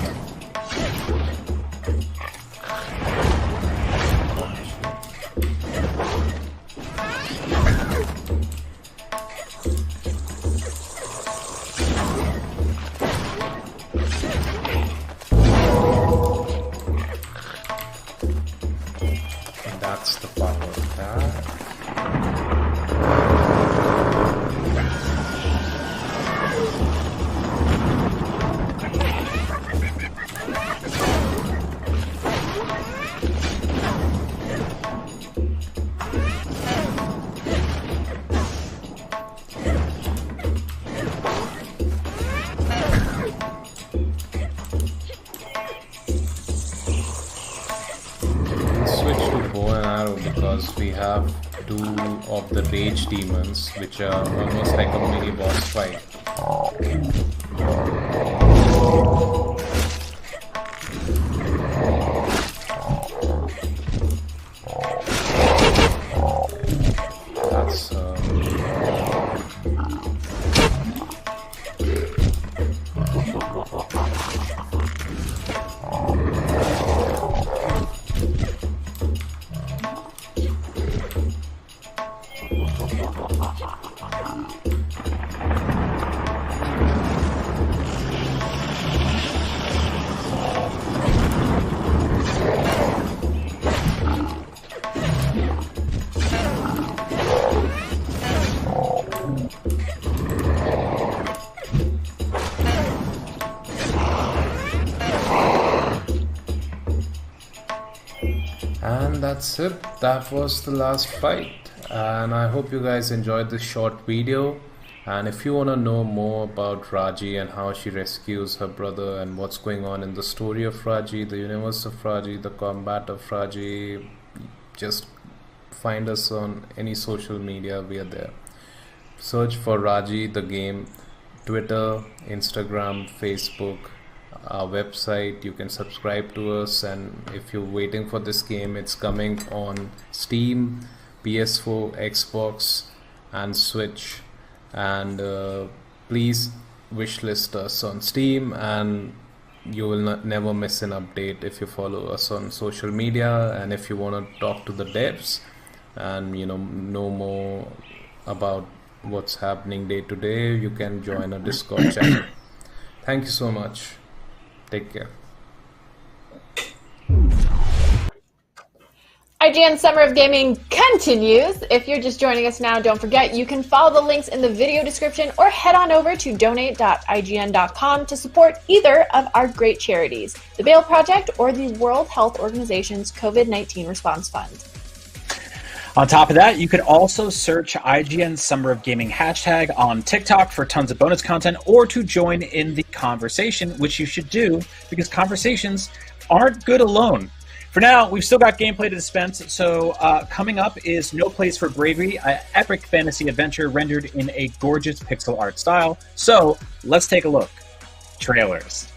That's the power of that. Because we have two of the rage demons, which are almost like a mini boss fight. That's And that's it. That was the last fight, and I hope you guys enjoyed this short video. And if you want to know more about Raji and how she rescues her brother and what's going on in the story of Raji, the universe of Raji, the combat of Raji, just find us on any social media. We are there. Search for Raji the game, Twitter, Instagram, Facebook, our website. You can subscribe to us, and if you're waiting for this game, it's coming on Steam, PS4, Xbox and Switch. And please wishlist us on Steam, and you will never miss an update if you follow us on social media. And if you want to talk to the devs and know more about what's happening day to day, you can join a Discord channel. Thank you so much. Take care. IGN Summer of Gaming continues. If you're just joining us now, don't forget you can follow the links in the video description or head on over to donate.ign.com to support either of our great charities, the Bail Project or the World Health Organization's COVID-19 Response Fund. On top of that, you could also search IGN Summer of Gaming hashtag on TikTok for tons of bonus content, or to join in the conversation, which you should do because conversations aren't good alone. For now, we've still got gameplay to dispense, so coming up is No Place for Bravery, an epic fantasy adventure rendered in a gorgeous pixel art style. So let's take a look. Trailers.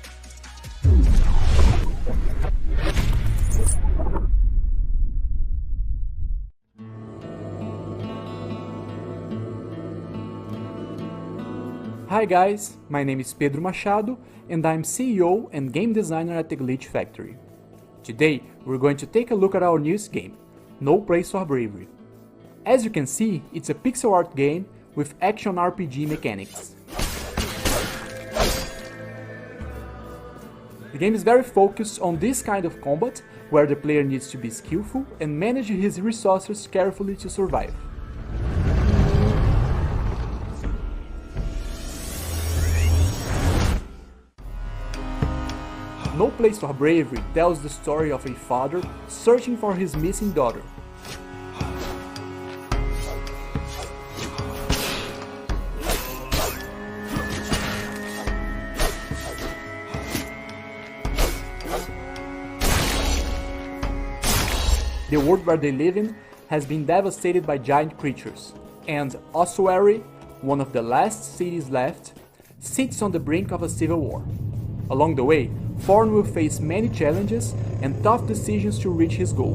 Hi guys, my name is Pedro Machado and I'm CEO and game designer at the Glitch Factory. Today we're going to take a look at our newest game, No Place for Bravery. As you can see, it's a pixel art game with action RPG mechanics. The game is very focused on this kind of combat, where the player needs to be skillful and manage his resources carefully to survive. No Place for Bravery tells the story of a father searching for his missing daughter. The world where they live in has been devastated by giant creatures, and Ossuary, one of the last cities left, sits on the brink of a civil war. Along the way, Thorn will face many challenges and tough decisions to reach his goal.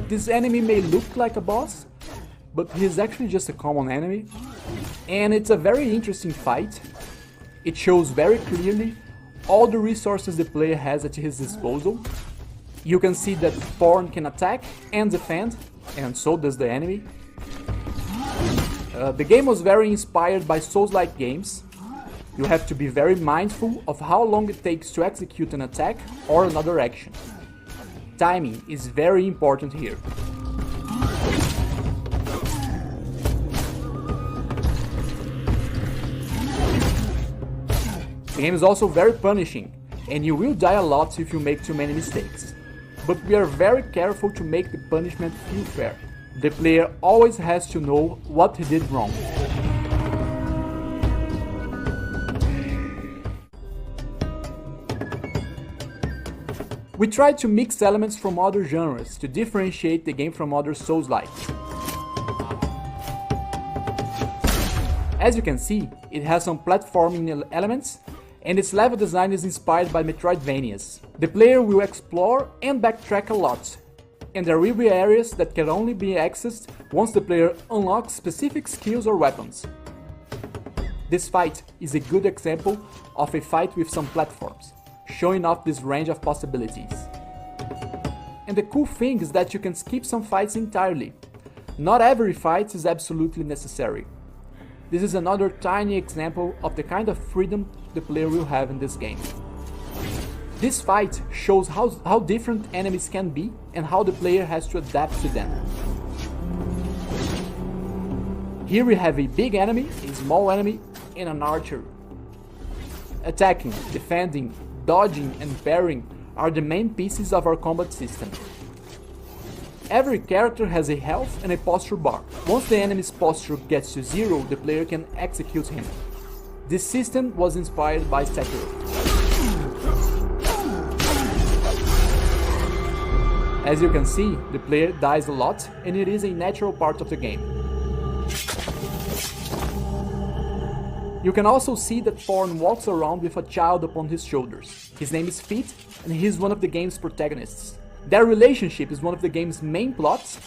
This enemy may look like a boss, but he's actually just a common enemy, and it's a very interesting fight. It shows very clearly all the resources the player has at his disposal. You can see that Thorn can attack and defend, and so does the enemy. The game was very inspired by Souls-like games. You have to be very mindful of how long it takes to execute an attack or another action. Timing is very important here. The game is also very punishing, and you will die a lot if you make too many mistakes. But we are very careful to make the punishment feel fair. The player always has to know what he did wrong. We tried to mix elements from other genres to differentiate the game from other Souls-likes. As you can see, it has some platforming elements, and its level design is inspired by Metroidvanias. The player will explore and backtrack a lot, and there will be areas that can only be accessed once the player unlocks specific skills or weapons. This fight is a good example of a fight with some platforms, showing off this range of possibilities. And the cool thing is that you can skip some fights entirely. Not every fight is absolutely necessary. This is another tiny example of the kind of freedom the player will have in this game. This fight shows how different enemies can be and how the player has to adapt to them. Here we have a big enemy, a small enemy, and an archer. Attacking, defending, dodging, and parrying are the main pieces of our combat system. Every character has a health and a posture bar. Once the enemy's posture gets to 0, the player can execute him. This system was inspired by Sekiro. As you can see, the player dies a lot, and it is a natural part of the game. You can also see that Thorn walks around with a child upon his shoulders. His name is Feet, and he is one of the game's protagonists. Their relationship is one of the game's main plots,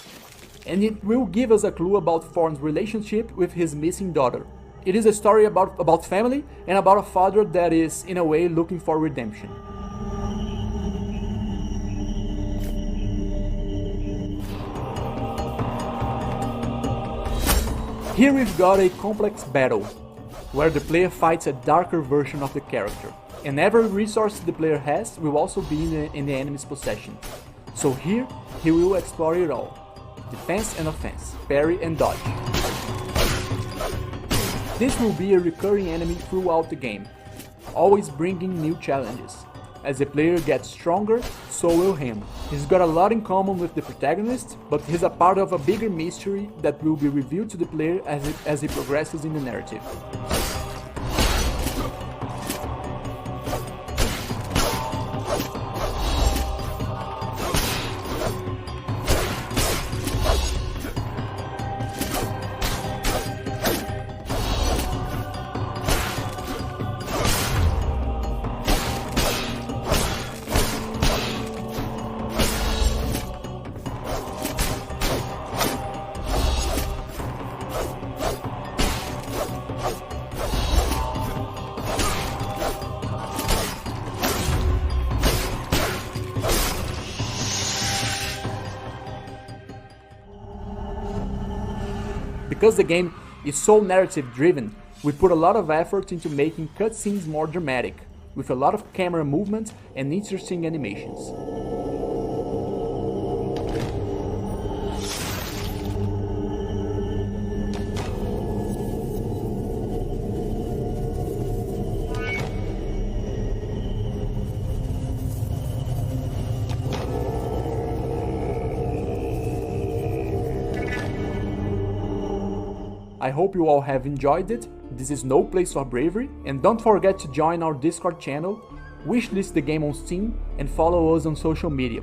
and it will give us a clue about Thorn's relationship with his missing daughter. It is a story about family and about a father that is, in a way, looking for redemption. Here we've got a complex battle, where the player fights a darker version of the character, and every resource the player has will also be in the enemy's possession. So here, he will explore it all. Defense and offense, parry and dodge. This will be a recurring enemy throughout the game, always bringing new challenges. As the player gets stronger, so will him. He's got a lot in common with the protagonist, but he's a part of a bigger mystery that will be revealed to the player as he progresses in the narrative. Because the game is so narrative driven, we put a lot of effort into making cutscenes more dramatic, with a lot of camera movement and interesting animations. I hope you all have enjoyed it. This is no place for bravery, and don't forget to join our Discord channel, wishlist the game on Steam, and follow us on social media.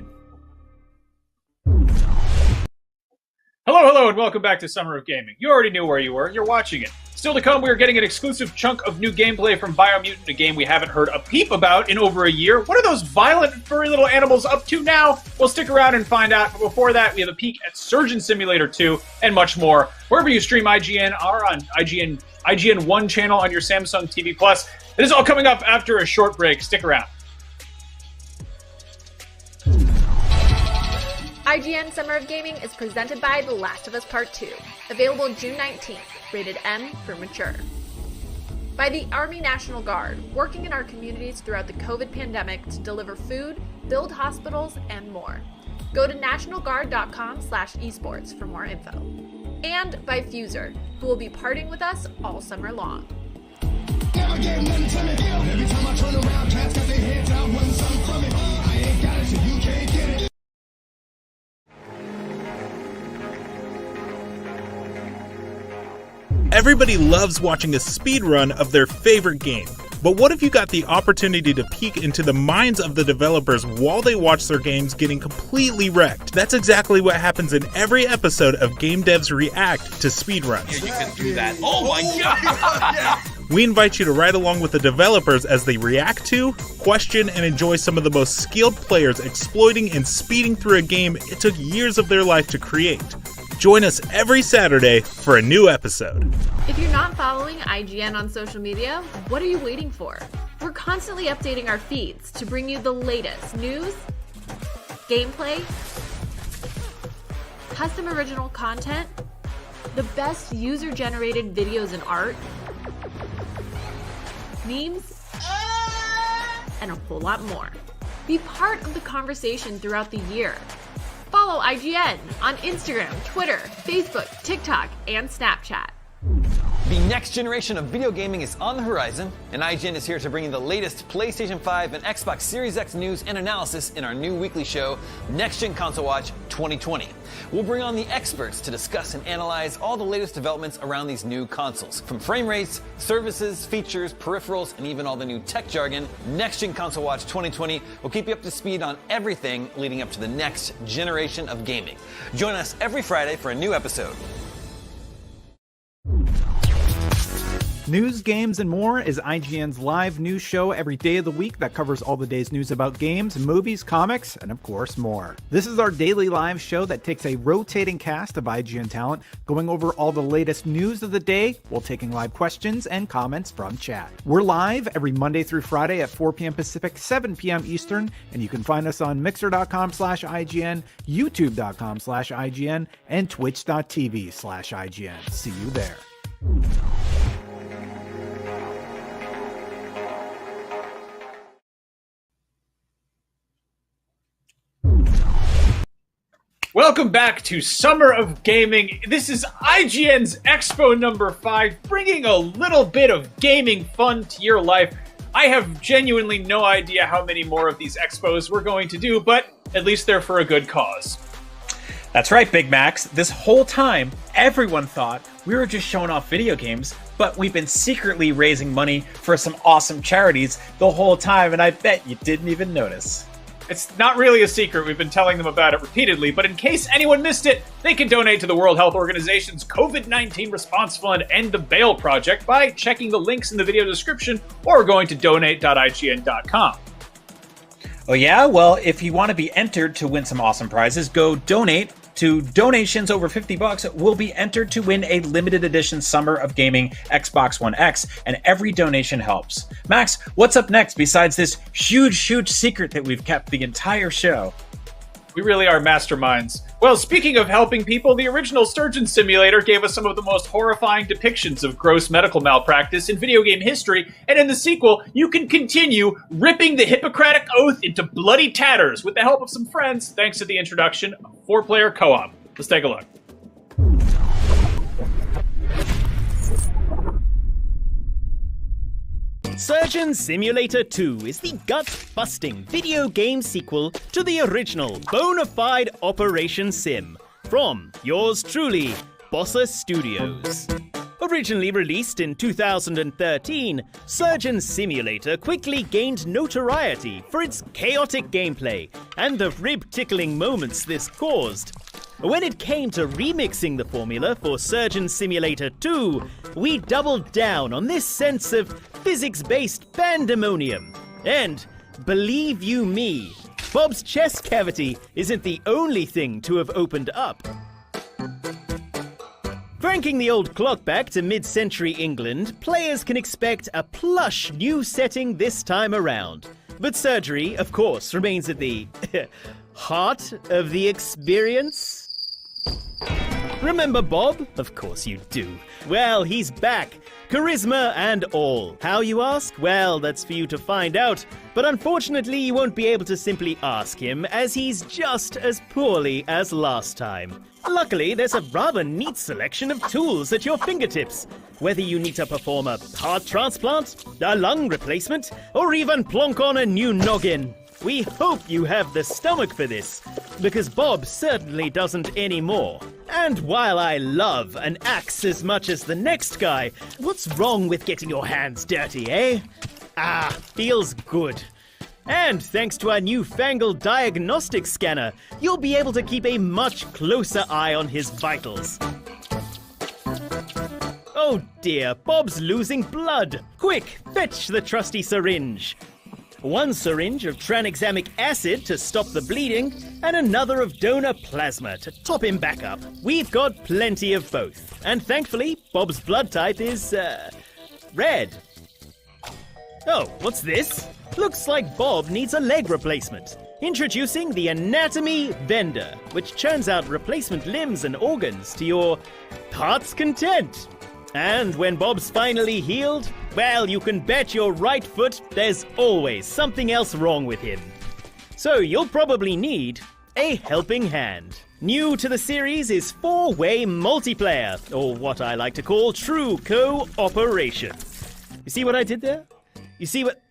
Hello, and welcome back to Summer of Gaming. You already knew where you were. You're watching it. Still to come, we are getting an exclusive chunk of new gameplay from Biomutant, a game we haven't heard a peep about in over a year. What are those violent, furry little animals up to now? We'll stick around and find out. But before that, we have a peek at Surgeon Simulator 2 and much more. Wherever you stream IGN, are on IGN 1 channel on your Samsung TV Plus. It is all coming up after a short break. Stick around. IGN Summer of Gaming is presented by The Last of Us Part 2, available June 19th, rated M for mature. By the Army National Guard, working in our communities throughout the COVID pandemic to deliver food, build hospitals, and more. Go to nationalguard.com/esports for more info. And by Fuser, who will be partying with us all summer long. Every time I turn around, cats got their heads out, wanting something from it. I ain't got it, so you can't get it. Everybody loves watching a speedrun of their favorite game. But what if you got the opportunity to peek into the minds of the developers while they watch their games getting completely wrecked? That's exactly what happens in every episode of Game Devs React to speedruns. Yeah, you can do that. Oh my god! We invite you to ride along with the developers as they react to, question, and enjoy some of the most skilled players exploiting and speeding through a game it took years of their life to create. Join us every Saturday for a new episode. If you're not following IGN on social media, what are you waiting for? We're constantly updating our feeds to bring you the latest news, gameplay, custom original content, the best user-generated videos and art, memes, and a whole lot more. Be part of the conversation throughout the year. Follow IGN on Instagram, Twitter, Facebook, TikTok, and Snapchat. The next generation of video gaming is on the horizon, and IGN is here to bring you the latest PlayStation 5 and Xbox Series X news and analysis in our new weekly show, Next Gen Console Watch 2020. We'll bring on the experts to discuss and analyze all the latest developments around these new consoles. From frame rates, services, features, peripherals, and even all the new tech jargon, Next Gen Console Watch 2020 will keep you up to speed on everything leading up to the next generation of gaming. Join us every Friday for a new episode. News, games, and more is IGN's live news show every day of the week that covers all the day's news about games, movies, comics, and of course more. This is our daily live show that takes a rotating cast of IGN talent, going over all the latest news of the day while taking live questions and comments from chat. We're live every Monday through Friday at 4 p.m. Pacific, 7 p.m. Eastern, and you can find us on mixer.com/IGN, youtube.com/IGN, and twitch.tv/IGN. See you there. Welcome back to Summer of Gaming. This is IGN's Expo number 5, bringing a little bit of gaming fun to your life. I have genuinely no idea how many more of these expos we're going to do, but at least they're for a good cause. That's right, Big Max. This whole time, everyone thought we were just showing off video games, but we've been secretly raising money for some awesome charities the whole time, and I bet you didn't even notice. It's not really a secret. We've been telling them about it repeatedly, but in case anyone missed it, they can donate to the World Health Organization's COVID-19 Response Fund and the Bail Project by checking the links in the video description or going to donate.ign.com. Oh yeah? Well, if you want to be entered to win some awesome prizes, go donate. To donations over $50 will be entered to win a limited edition Summer of Gaming Xbox One X, and every donation helps. Max, what's up next besides this huge secret that we've kept the entire show? We really are masterminds. Well, speaking of helping people, the original Surgeon Simulator gave us some of the most horrifying depictions of gross medical malpractice in video game history, and in the sequel, you can continue ripping the Hippocratic Oath into bloody tatters with the help of some friends, thanks to the introduction of 4-player co-op. Let's take a look. Surgeon Simulator 2 is the gut-busting video game sequel to the original bona fide Operation Sim from yours truly, Bossa Studios. Originally released in 2013, Surgeon Simulator quickly gained notoriety for its chaotic gameplay and the rib-tickling moments this caused. When it came to remixing the formula for Surgeon Simulator 2, we doubled down on this sense of physics-based pandemonium. And, believe you me, Bob's chest cavity isn't the only thing to have opened up. Cranking the old clock back to mid-century England, players can expect a plush new setting this time around. But surgery, of course, remains at the heart of the experience. Remember Bob? Of course you do. Well, he's back. Charisma and all. How, you ask? Well, that's for you to find out. But unfortunately, you won't be able to simply ask him, as he's just as poorly as last time. Luckily, there's a rather neat selection of tools at your fingertips. Whether you need to perform a heart transplant, a lung replacement, or even plonk on a new noggin. We hope you have the stomach for this, because Bob certainly doesn't anymore. And while I love an axe as much as the next guy, what's wrong with getting your hands dirty, eh? Ah, feels good. And thanks to our newfangled diagnostic scanner, you'll be able to keep a much closer eye on his vitals. Oh dear, Bob's losing blood. Quick, fetch the trusty syringe. One syringe of tranexamic acid to stop the bleeding, and another of donor plasma to top him back up. We've got plenty of both. And thankfully, Bob's blood type is, red. Oh, what's this? Looks like Bob needs a leg replacement. Introducing the Anatomy Vendor, which churns out replacement limbs and organs to your heart's content. And when Bob's finally healed, well, you can bet your right foot there's always something else wrong with him. So you'll probably need a helping hand. New to the series is 4-way multiplayer, or what I like to call true cooperation. You see what I did there? You see what...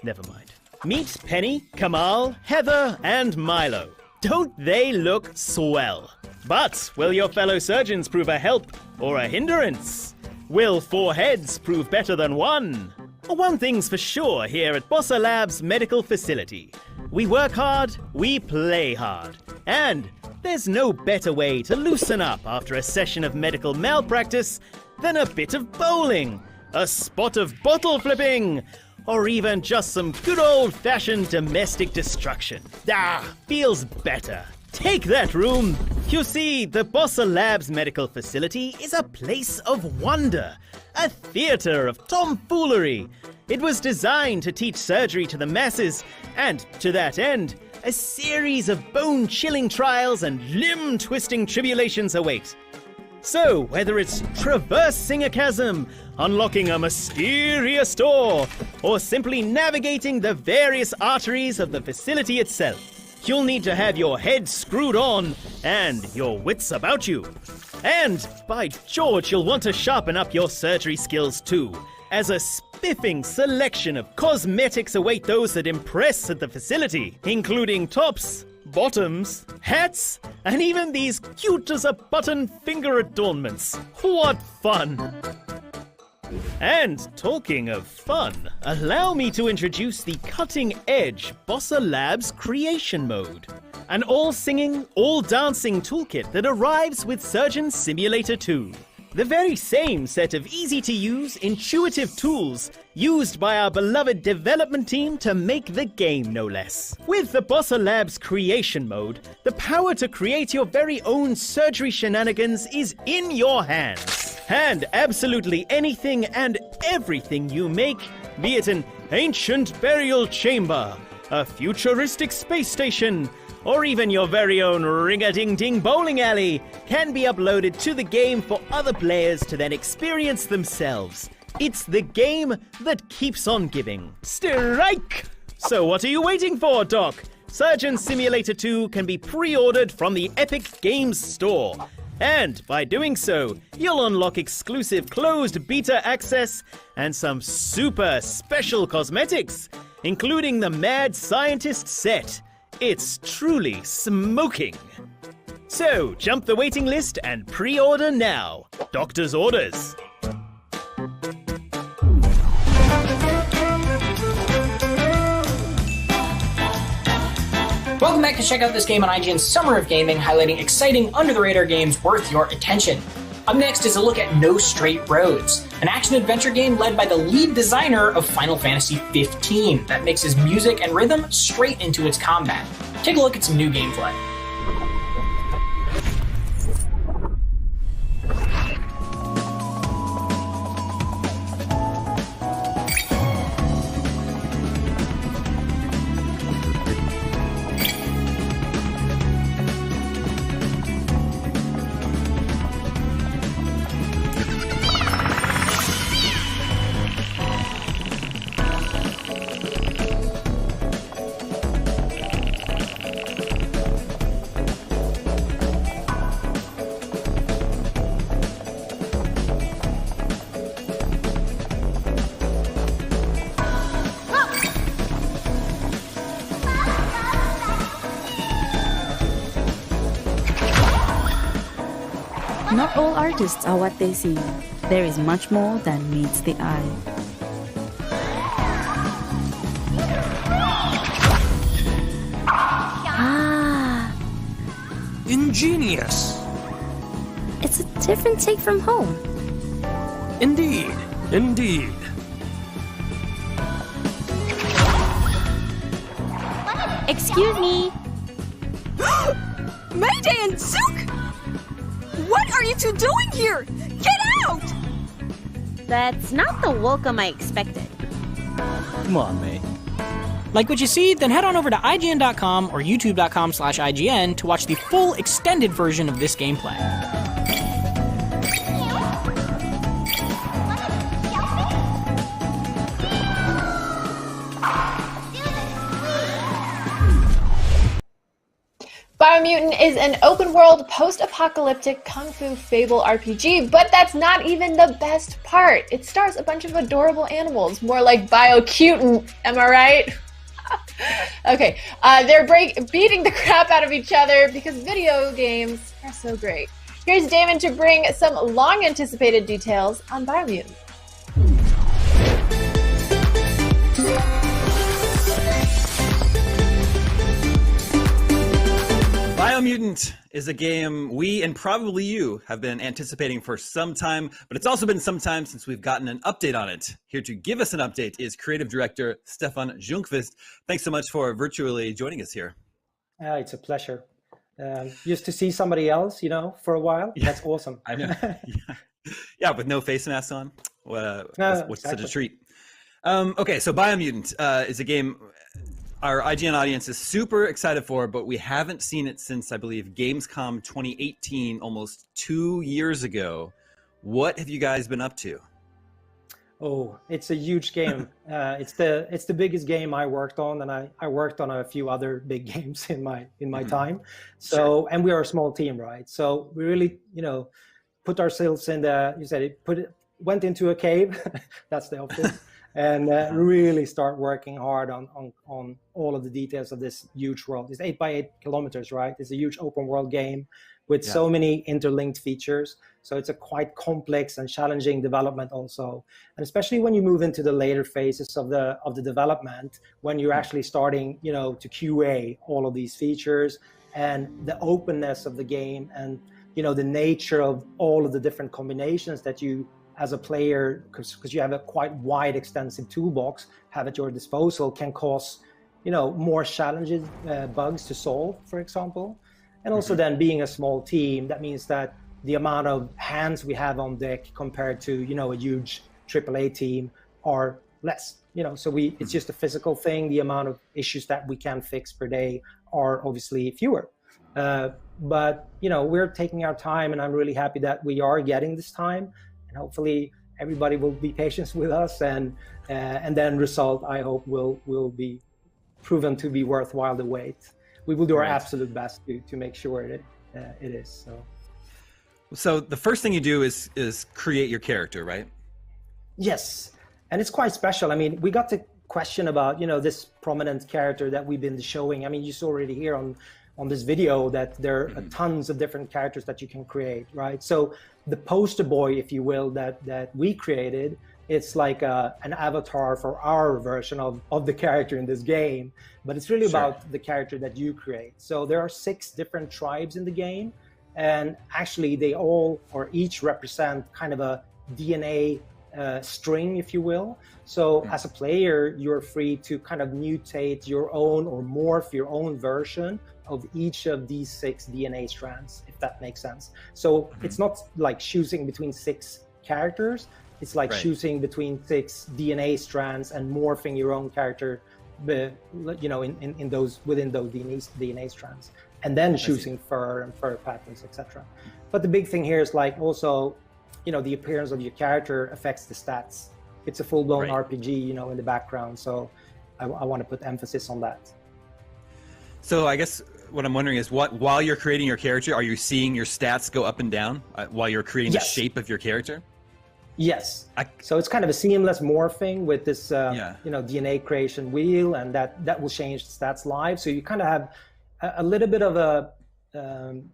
never mind. Meet Penny, Kamal, Heather, and Milo. Don't they look swell? But will your fellow surgeons prove a help or a hindrance? Will 4 heads prove better than 1? One thing's for sure here at Bossa Labs Medical Facility. We work hard, we play hard. And there's no better way to loosen up after a session of medical malpractice than a bit of bowling, a spot of bottle flipping, or even just some good old-fashioned domestic destruction. Ah, feels better. Take that room! You see, the Bossa Labs Medical Facility is a place of wonder, a theater of tomfoolery. It was designed to teach surgery to the masses, and to that end, a series of bone-chilling trials and limb-twisting tribulations await. So, whether it's traversing a chasm, unlocking a mysterious door, or simply navigating the various arteries of the facility itself, you'll need to have your head screwed on and your wits about you. And, by George, you'll want to sharpen up your surgery skills too, as a spiffing selection of cosmetics await those that impress at the facility, including tops, bottoms, hats, and even these cute-as-a-button finger adornments. What fun! And talking of fun, allow me to introduce the cutting-edge Bossa Labs Creation Mode. An all-singing, all-dancing toolkit that arrives with Surgeon Simulator 2. The very same set of easy-to-use, intuitive tools used by our beloved development team to make the game, no less. With the Bossa Labs Creation Mode, the power to create your very own surgery shenanigans is in your hands. And absolutely anything and everything you make, be it an ancient burial chamber, a futuristic space station, or even your very own ring-a-ding-ding bowling alley, can be uploaded to the game for other players to then experience themselves. It's the game that keeps on giving. Strike! So what are you waiting for, Doc? Surgeon Simulator 2 can be pre-ordered from the Epic Games Store. And by doing so, you'll unlock exclusive closed beta access and some super special cosmetics, including the Mad Scientist set. It's truly smoking. So, jump the waiting list and pre-order now. Doctor's orders. Welcome back to check out this game on IGN's Summer of Gaming, highlighting exciting under-the-radar games worth your attention. Up next is a look at No Straight Roads, an action-adventure game led by the lead designer of Final Fantasy XV that mixes music and rhythm straight into its combat. Take a look at some new gameplay. Not all artists are what they seem. There is much more than meets the eye. Ah! Ingenious! It's a different take from home. Indeed, indeed. Excuse me. Mayday and Zook! What are you two doing here? Get out! That's not the welcome I expected. Come on, mate. Like what you see? Then head on over to IGN.com or YouTube.com/IGN to watch the full extended version of this gameplay. Biomutant is an open-world, post-apocalyptic kung fu fable RPG, but that's not even the best part. It stars a bunch of adorable animals, more like Biocutant, am I right? Okay, they're beating the crap out of each other because video games are so great. Here's Damon to bring some long-anticipated details on Biomutant. Biomutant is a game we and probably you have been anticipating for some time, but it's also been some time since we've gotten an update on it. Here to give us an update is creative director Stefan Ljungqvist. Thanks so much for virtually joining us here. It's a pleasure. Just to see somebody else, for a while, that's awesome. I know. Yeah, with no face mask on. What's such a treat? Okay, so Biomutant is a game our IGN audience is super excited for, but we haven't seen it since, I believe, Gamescom 2018, almost 2 years ago. What have you guys been up to? Oh, it's a huge game. It's the biggest game I worked on, and I worked on a few other big games in my time. So, sure. And we are a small team, right? So we really, put ourselves in went into a cave. That's the office. And really start working hard on all of the details of this huge world. It's 8 by 8 kilometers, right? It's a huge open world game with so many interlinked features. So it's a quite complex and challenging development also. And especially when you move into the later phases of the development, when you're actually starting, to QA all of these features and the openness of the game and, the nature of all of the different combinations that you as a player, because you have a quite wide, extensive toolbox, have at your disposal, can cause, more challenges, bugs to solve, for example. And also then being a small team, that means that the amount of hands we have on deck compared to, a huge AAA team are less, so it's just a physical thing. The amount of issues that we can fix per day are obviously fewer. But, we're taking our time, and I'm really happy that we are getting this time. And hopefully everybody will be patient with us, and then result, I hope, will be proven to be worthwhile the wait. We will do our absolute best to make sure it is. So the first thing you do is create your character, right? Yes, and it's quite special. I mean, we got the question about this prominent character that we've been showing. I mean, you saw already here on on this video that there are tons of different characters that you can create, right? So the poster boy, if you will, that we created, it's like an avatar for our version of the character in this game, but it's really about the character that you create. So there are 6 different tribes in the game, and actually they all or each represent kind of a DNA string, if you will. So as a player, you're free to kind of mutate your own or morph your own version of each of these 6 DNA strands, if that makes sense. So it's not like choosing between 6 characters. It's like choosing between 6 DNA strands and morphing your own character, you know, in those within those DNA strands, and then choosing fur and fur patterns, etc. But the big thing here is like also, you know, the appearance of your character affects the stats. It's a full-blown RPG, you know, in the background. So I want to put emphasis on that. So I guess what I'm wondering is, while you're creating your character, are you seeing your stats go up and down while you're creating the shape of your character? Yes. So it's kind of a seamless morphing with this, you know, DNA creation wheel, and that will change the stats live. So you kind of have a little bit of a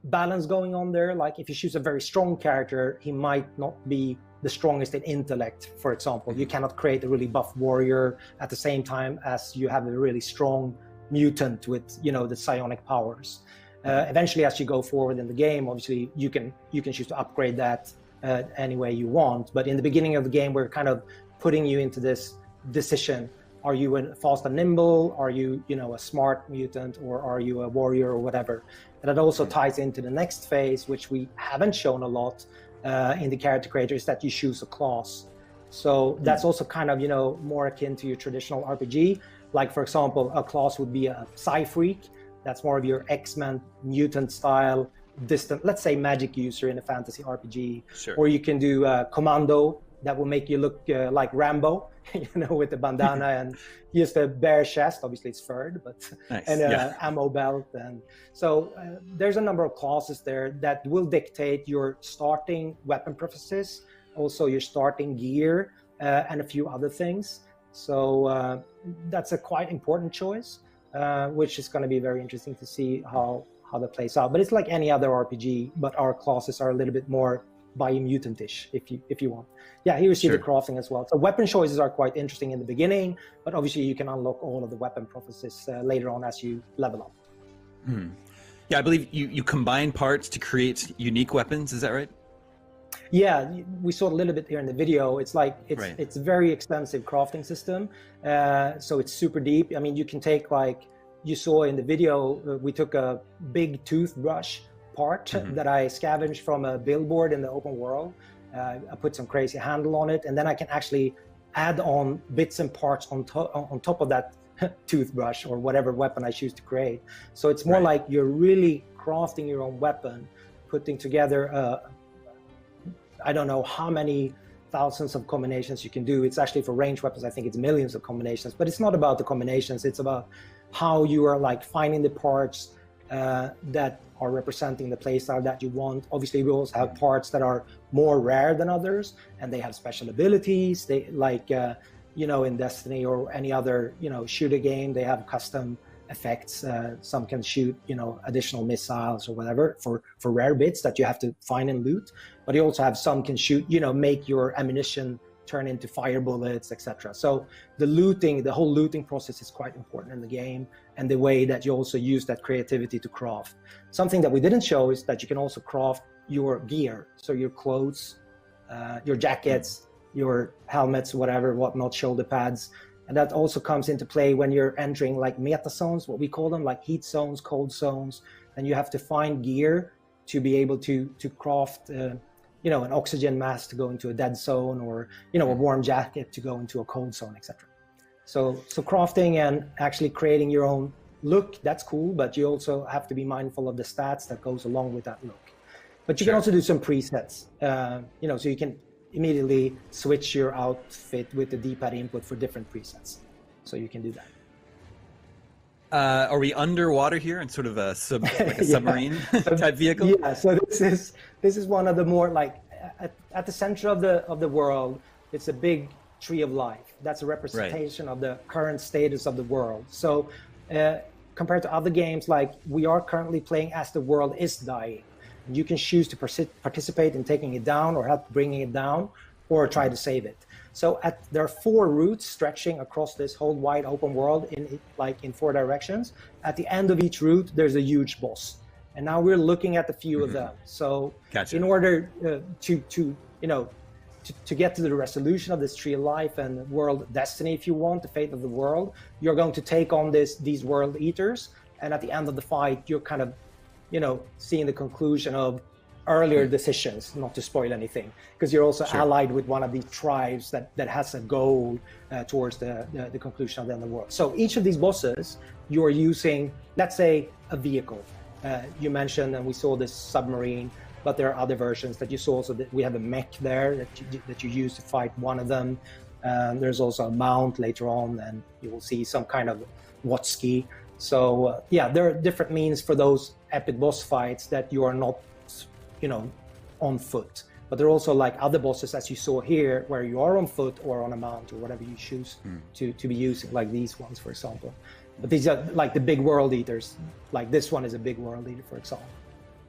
balance going on there. Like if you choose a very strong character, he might not be the strongest in intellect, for example. You cannot create a really buff warrior at the same time as you have a really strong mutant with, you know, the psionic powers. Eventually, as you go forward in the game, obviously you can choose to upgrade that any way you want. But in the beginning of the game, we're kind of putting you into this decision. Are you a fast and nimble? Are you, you know, a smart mutant, or are you a warrior or whatever? And that also ties into the next phase, which we haven't shown a lot in the character creator, is that you choose a class. So that's also kind of, you know, more akin to your traditional RPG. Like, for example, a class would be a Psy-Freak. That's more of your X-Men mutant style, distant, let's say, magic user in a fantasy RPG. Or you can do Commando. That will make you look like Rambo, you know, with the bandana and just a bare chest. Obviously, it's furred, but and ammo belt. And so there's a number of classes there that will dictate your starting weapon preferences, also your starting gear, and a few other things. So that's a quite important choice, which is going to be very interesting to see how that plays out. But it's like any other RPG, but our classes are a little bit more biomutant-ish, if you want. Yeah, here you see the crafting as well. So weapon choices are quite interesting in the beginning, but obviously you can unlock all of the weapon preferences later on as you level up. Yeah, I believe you combine parts to create unique weapons. Is that right? Yeah, we saw a little bit here in the video. It's like it's a very extensive crafting system. So it's super deep. I mean, you can take, like you saw in the video, we took a big toothbrush part that I scavenged from a billboard in the open world. I put some crazy handle on it, and then I can actually add on bits and parts on top of that toothbrush or whatever weapon I choose to create. So it's more like you're really crafting your own weapon, putting together I don't know how many thousands of combinations you can do. It's actually, for ranged weapons, I think it's millions of combinations, but it's not about the combinations. It's about how you are like finding the parts that are representing the playstyle that you want. Obviously, we also have parts that are more rare than others, and they have special abilities. They like, you know, in Destiny or any other, you know, shooter game, they have custom effects. Some can shoot, you know, additional missiles or whatever for rare bits that you have to find and loot. But you also have some can shoot, you know, make your ammunition turn into fire bullets, etc. So the whole looting process is quite important in the game, and the way that you also use that creativity to craft. Something that we didn't show is that you can also craft your gear, so your clothes, your jackets, your helmets, whatnot, shoulder pads. And that also comes into play when you're entering like meta zones, what we call them, like heat zones, cold zones. And you have to find gear to be able to craft you know, an oxygen mask to go into a dead zone, or, you know, a warm jacket to go into a cold zone, etc. So crafting and actually creating your own look, that's cool, but you also have to be mindful of the stats that goes along with that look. But you can also do some presets, you know, so you can immediately switch your outfit with the D-pad input for different presets. So you can do that. Are we underwater here in sort of a submarine type vehicle? Yeah, so this is one of the more like at the center of the world. It's a big tree of life. That's a representation of the current status of the world. So compared to other games, like we are currently playing as the world is dying. And you can choose to participate in taking it down or help bringing it down or try to save it. So there are 4 routes stretching across this whole wide open world in 4 directions. At the end of each route, there's a huge boss. And now we're looking at a few of them. So in order to get to the resolution of this tree of life and world destiny, if you want, the fate of the world, you're going to take on these world eaters. And at the end of the fight, you're kind of, seeing the conclusion of earlier decisions, not to spoil anything, because you're also allied with one of these tribes that has a goal towards the conclusion of the end of the world. So each of these bosses, you're using, let's say, a vehicle. You mentioned, and we saw this submarine, but there are other versions that you saw. So that we have a mech there that you use to fight one of them. There's also a mount later on, and you will see some kind of Wotski. So there are different means for those epic boss fights that you are not, on foot. But there are also like other bosses, as you saw here, where you are on foot or on a mount or whatever you choose to be using, like these ones, for example. But these are like the big world eaters. Like this one is a big world eater, for example.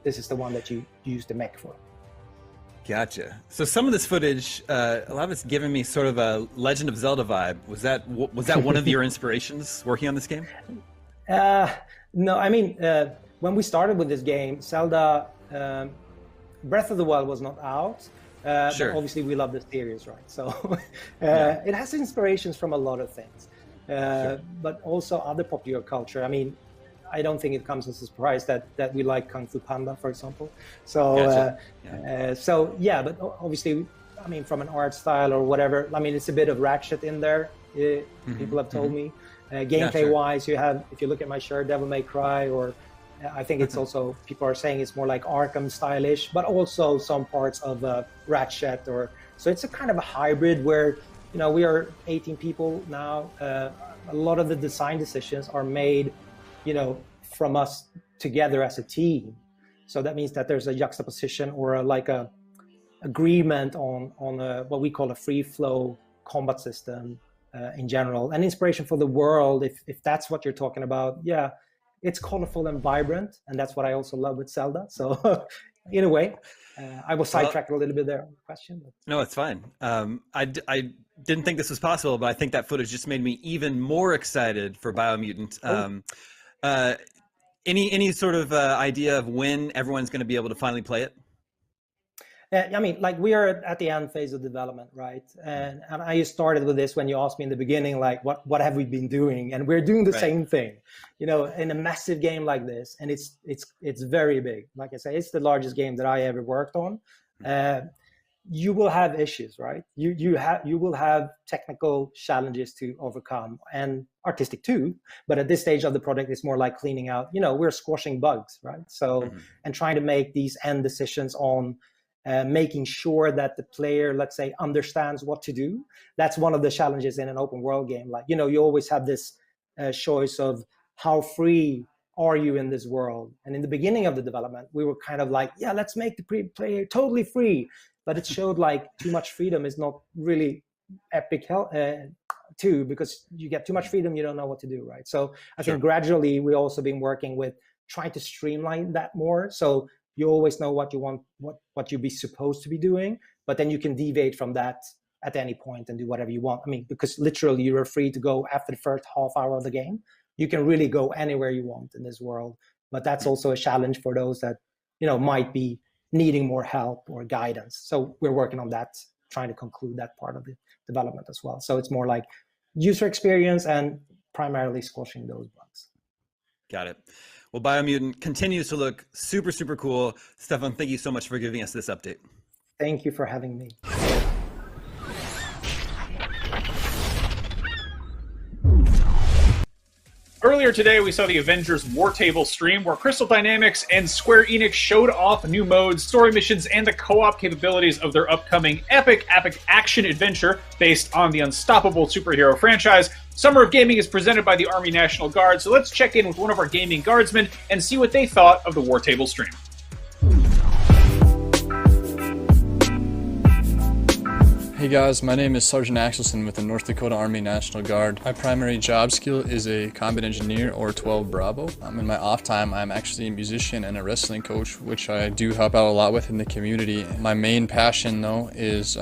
This is the one that you use the mech for. Gotcha. So some of this footage, a lot of it's giving me sort of a Legend of Zelda vibe. Was that one of your inspirations working on this game? No, I mean, when we started with this game, Zelda Breath of the Wild was not out. But obviously we love the series, right? So it has inspirations from a lot of things. But also other popular culture. I mean, I don't think it comes as a surprise that we like Kung Fu Panda, for example. So, but obviously, I mean, from an art style or whatever, I mean, it's a bit of Ratchet in there. People have told me. Gameplay-wise, you have, if you look at my shirt, Devil May Cry, or I think it's also, people are saying it's more like Arkham stylish, but also some parts of Ratchet. So it's a kind of a hybrid where, we are 18 people now. A lot of the design decisions are made, from us together as a team. So that means that there's a juxtaposition or a agreement on what we call a free flow combat system in general, and inspiration for the world. If that's what you're talking about, it's colorful and vibrant, and that's what I also love with Zelda. So in a way, I was sidetracked a little bit there on the question. But... No, it's fine. I didn't think this was possible, but I think that footage just made me even more excited for Biomutant. Any sort of idea of when everyone's going to be able to finally play it? I mean, like we are at the end phase of development, right? And I started with this when you asked me in the beginning, like, what have we been doing? And we're doing the same thing, in a massive game like this. And it's very big. Like I say, it's the largest game that I ever worked on. You will have issues, right? You will have technical challenges to overcome, and artistic too. But at this stage of the project, it's more like cleaning out. We're squashing bugs, right? So and trying to make these end decisions on making sure that the player, let's say, understands what to do. That's one of the challenges in an open world game. Like you always have this choice of how free are you in this world. And in the beginning of the development, we were kind of like, let's make the player totally free. But it showed like too much freedom is not really epic too, because you get too much freedom, you don't know what to do, right? So I think gradually we've also been working with trying to streamline that more. So you always know what you want, what you'd be supposed to be doing, but then you can deviate from that at any point and do whatever you want. I mean, because literally you're free to go after the first half hour of the game. You can really go anywhere you want in this world, but that's also a challenge for those that, might be needing more help or guidance. So we're working on that, trying to conclude that part of the development as well. So it's more like user experience and primarily squashing those bugs. Got it. Well, Biomutant continues to look super, super cool. Stefan, thank you so much for giving us this update. Thank you for having me. Earlier today, we saw the Avengers War Table stream where Crystal Dynamics and Square Enix showed off new modes, story missions, and the co-op capabilities of their upcoming epic action adventure based on the unstoppable superhero franchise. Summer of Gaming is presented by the Army National Guard, so let's check in with one of our gaming guardsmen and see what they thought of the War Table stream. Hey guys, my name is Sergeant Axelson with the North Dakota Army National Guard. My primary job skill is a combat engineer or 12 Bravo. In my off time, I'm actually a musician and a wrestling coach, which I do help out a lot with in the community. My main passion though is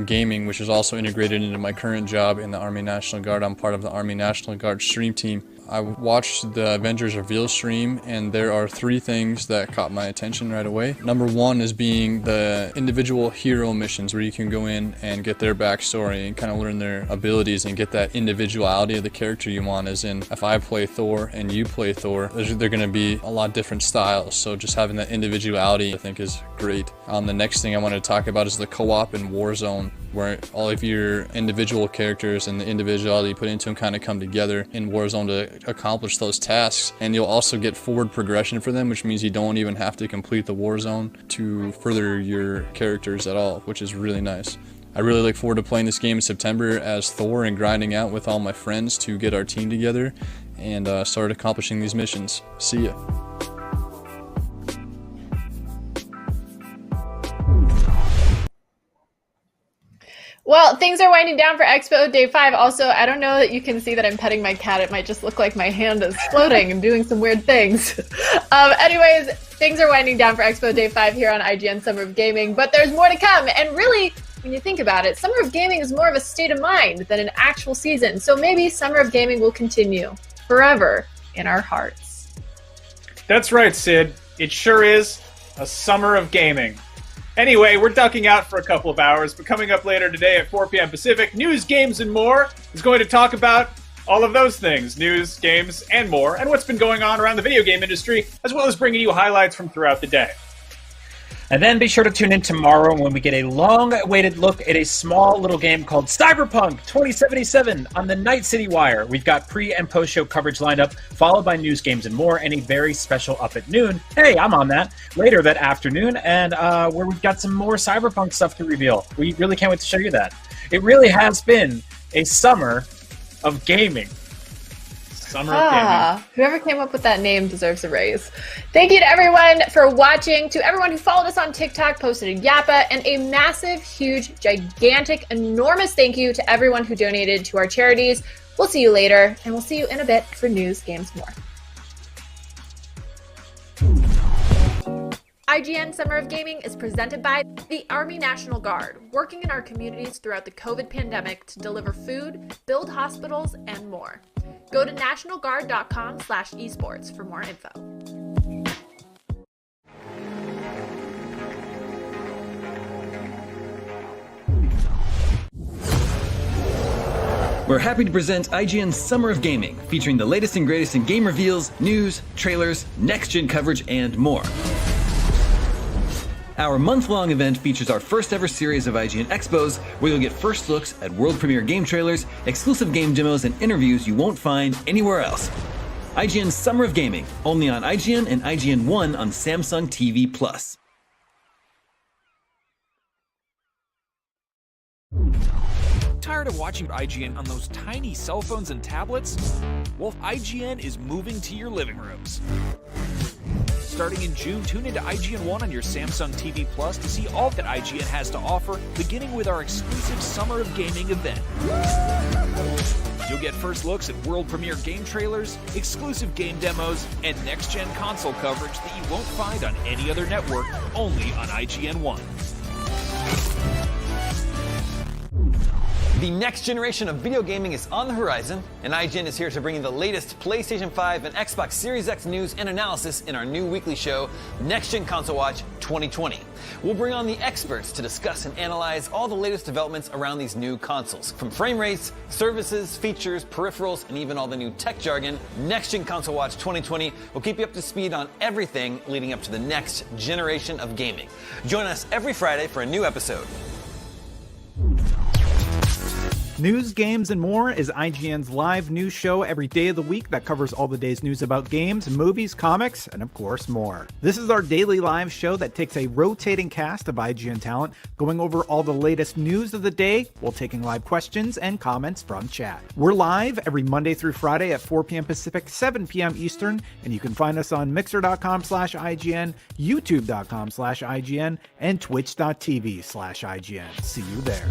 gaming, which is also integrated into my current job in the Army National Guard. I'm part of the Army National Guard stream team. I watched the Avengers Reveal stream, and there are 3 things that caught my attention right away. Number 1 is being the individual hero missions where you can go in and get their backstory and kind of learn their abilities and get that individuality of the character you want. As in, if I play Thor and you play Thor, they're going to be a lot different styles. So just having that individuality I think is great. The next thing I want to talk about is the co-op in Warzone, where all of your individual characters and the individuality you put into them kind of come together in Warzone to accomplish those tasks. And you'll also get forward progression for them, which means you don't even have to complete the Warzone to further your characters at all, which is really nice. I really look forward to playing this game in September as Thor and grinding out with all my friends to get our team together and start accomplishing these missions. See ya. Well, things are winding down for Expo Day 5. Also, I don't know that you can see that I'm petting my cat. It might just look like my hand is floating and doing some weird things. Anyways, things are winding down for Expo Day 5 here on IGN Summer of Gaming, but there's more to come. And really, when you think about it, Summer of Gaming is more of a state of mind than an actual season. So maybe Summer of Gaming will continue forever in our hearts. That's right, Sid. It sure is a Summer of Gaming. Anyway, we're ducking out for a couple of hours, but coming up later today at 4 p.m. Pacific, News, Games, and More is going to talk about all of those things, news, games, and more, and what's been going on around the video game industry, as well as bringing you highlights from throughout the day. And then be sure to tune in tomorrow when we get a long-awaited look at a small little game called Cyberpunk 2077 on the Night City Wire. We've got pre- and post-show coverage lined up, followed by news, games, and more, and a very special up at noon. Hey, I'm on that. Later that afternoon, and where we've got some more Cyberpunk stuff to reveal. We really can't wait to show you that. It really has been a summer of gaming. Summer of Gaming. Whoever came up with that name deserves a raise. Thank you to everyone for watching, to everyone who followed us on TikTok, posted in Yappa, and a massive, huge, gigantic, enormous thank you to everyone who donated to our charities. We'll see you later, and we'll see you in a bit for news, games, more. IGN Summer of Gaming is presented by the Army National Guard, working in our communities throughout the COVID pandemic to deliver food, build hospitals, and more. Go to nationalguard.com/esports for more info. We're happy to present IGN's Summer of Gaming, featuring the latest and greatest in game reveals, news, trailers, next-gen coverage, and more. Our month-long event features our first ever series of IGN Expos, where you'll get first looks at world premiere game trailers, exclusive game demos, and interviews you won't find anywhere else. IGN's Summer of Gaming, only on IGN and IGN One on Samsung TV Plus. Tired of watching IGN on those tiny cell phones and tablets? Well, IGN is moving to your living rooms. Starting in June, tune into IGN One on your Samsung TV Plus to see all that IGN has to offer, beginning with our exclusive Summer of Gaming event. You'll get first looks at world premiere game trailers, exclusive game demos, and next-gen console coverage that you won't find on any other network, only on IGN One. The next generation of video gaming is on the horizon, and IGN is here to bring you the latest PlayStation 5 and Xbox Series X news and analysis in our new weekly show, Next Gen Console Watch 2020. We'll bring on the experts to discuss and analyze all the latest developments around these new consoles. From frame rates, services, features, peripherals, and even all the new tech jargon, Next Gen Console Watch 2020 will keep you up to speed on everything leading up to the next generation of gaming. Join us every Friday for a new episode. News, games, and more is IGN's live news show every day of the week that covers all the day's news about games, movies, comics, and of course more. This is our daily live show that takes a rotating cast of IGN talent, going over all the latest news of the day while taking live questions and comments from chat. We're live every Monday through Friday at 4 p.m. Pacific, 7 p.m. Eastern, and you can find us on mixer.com/IGN, youtube.com/IGN, and twitch.tv/IGN. See you there.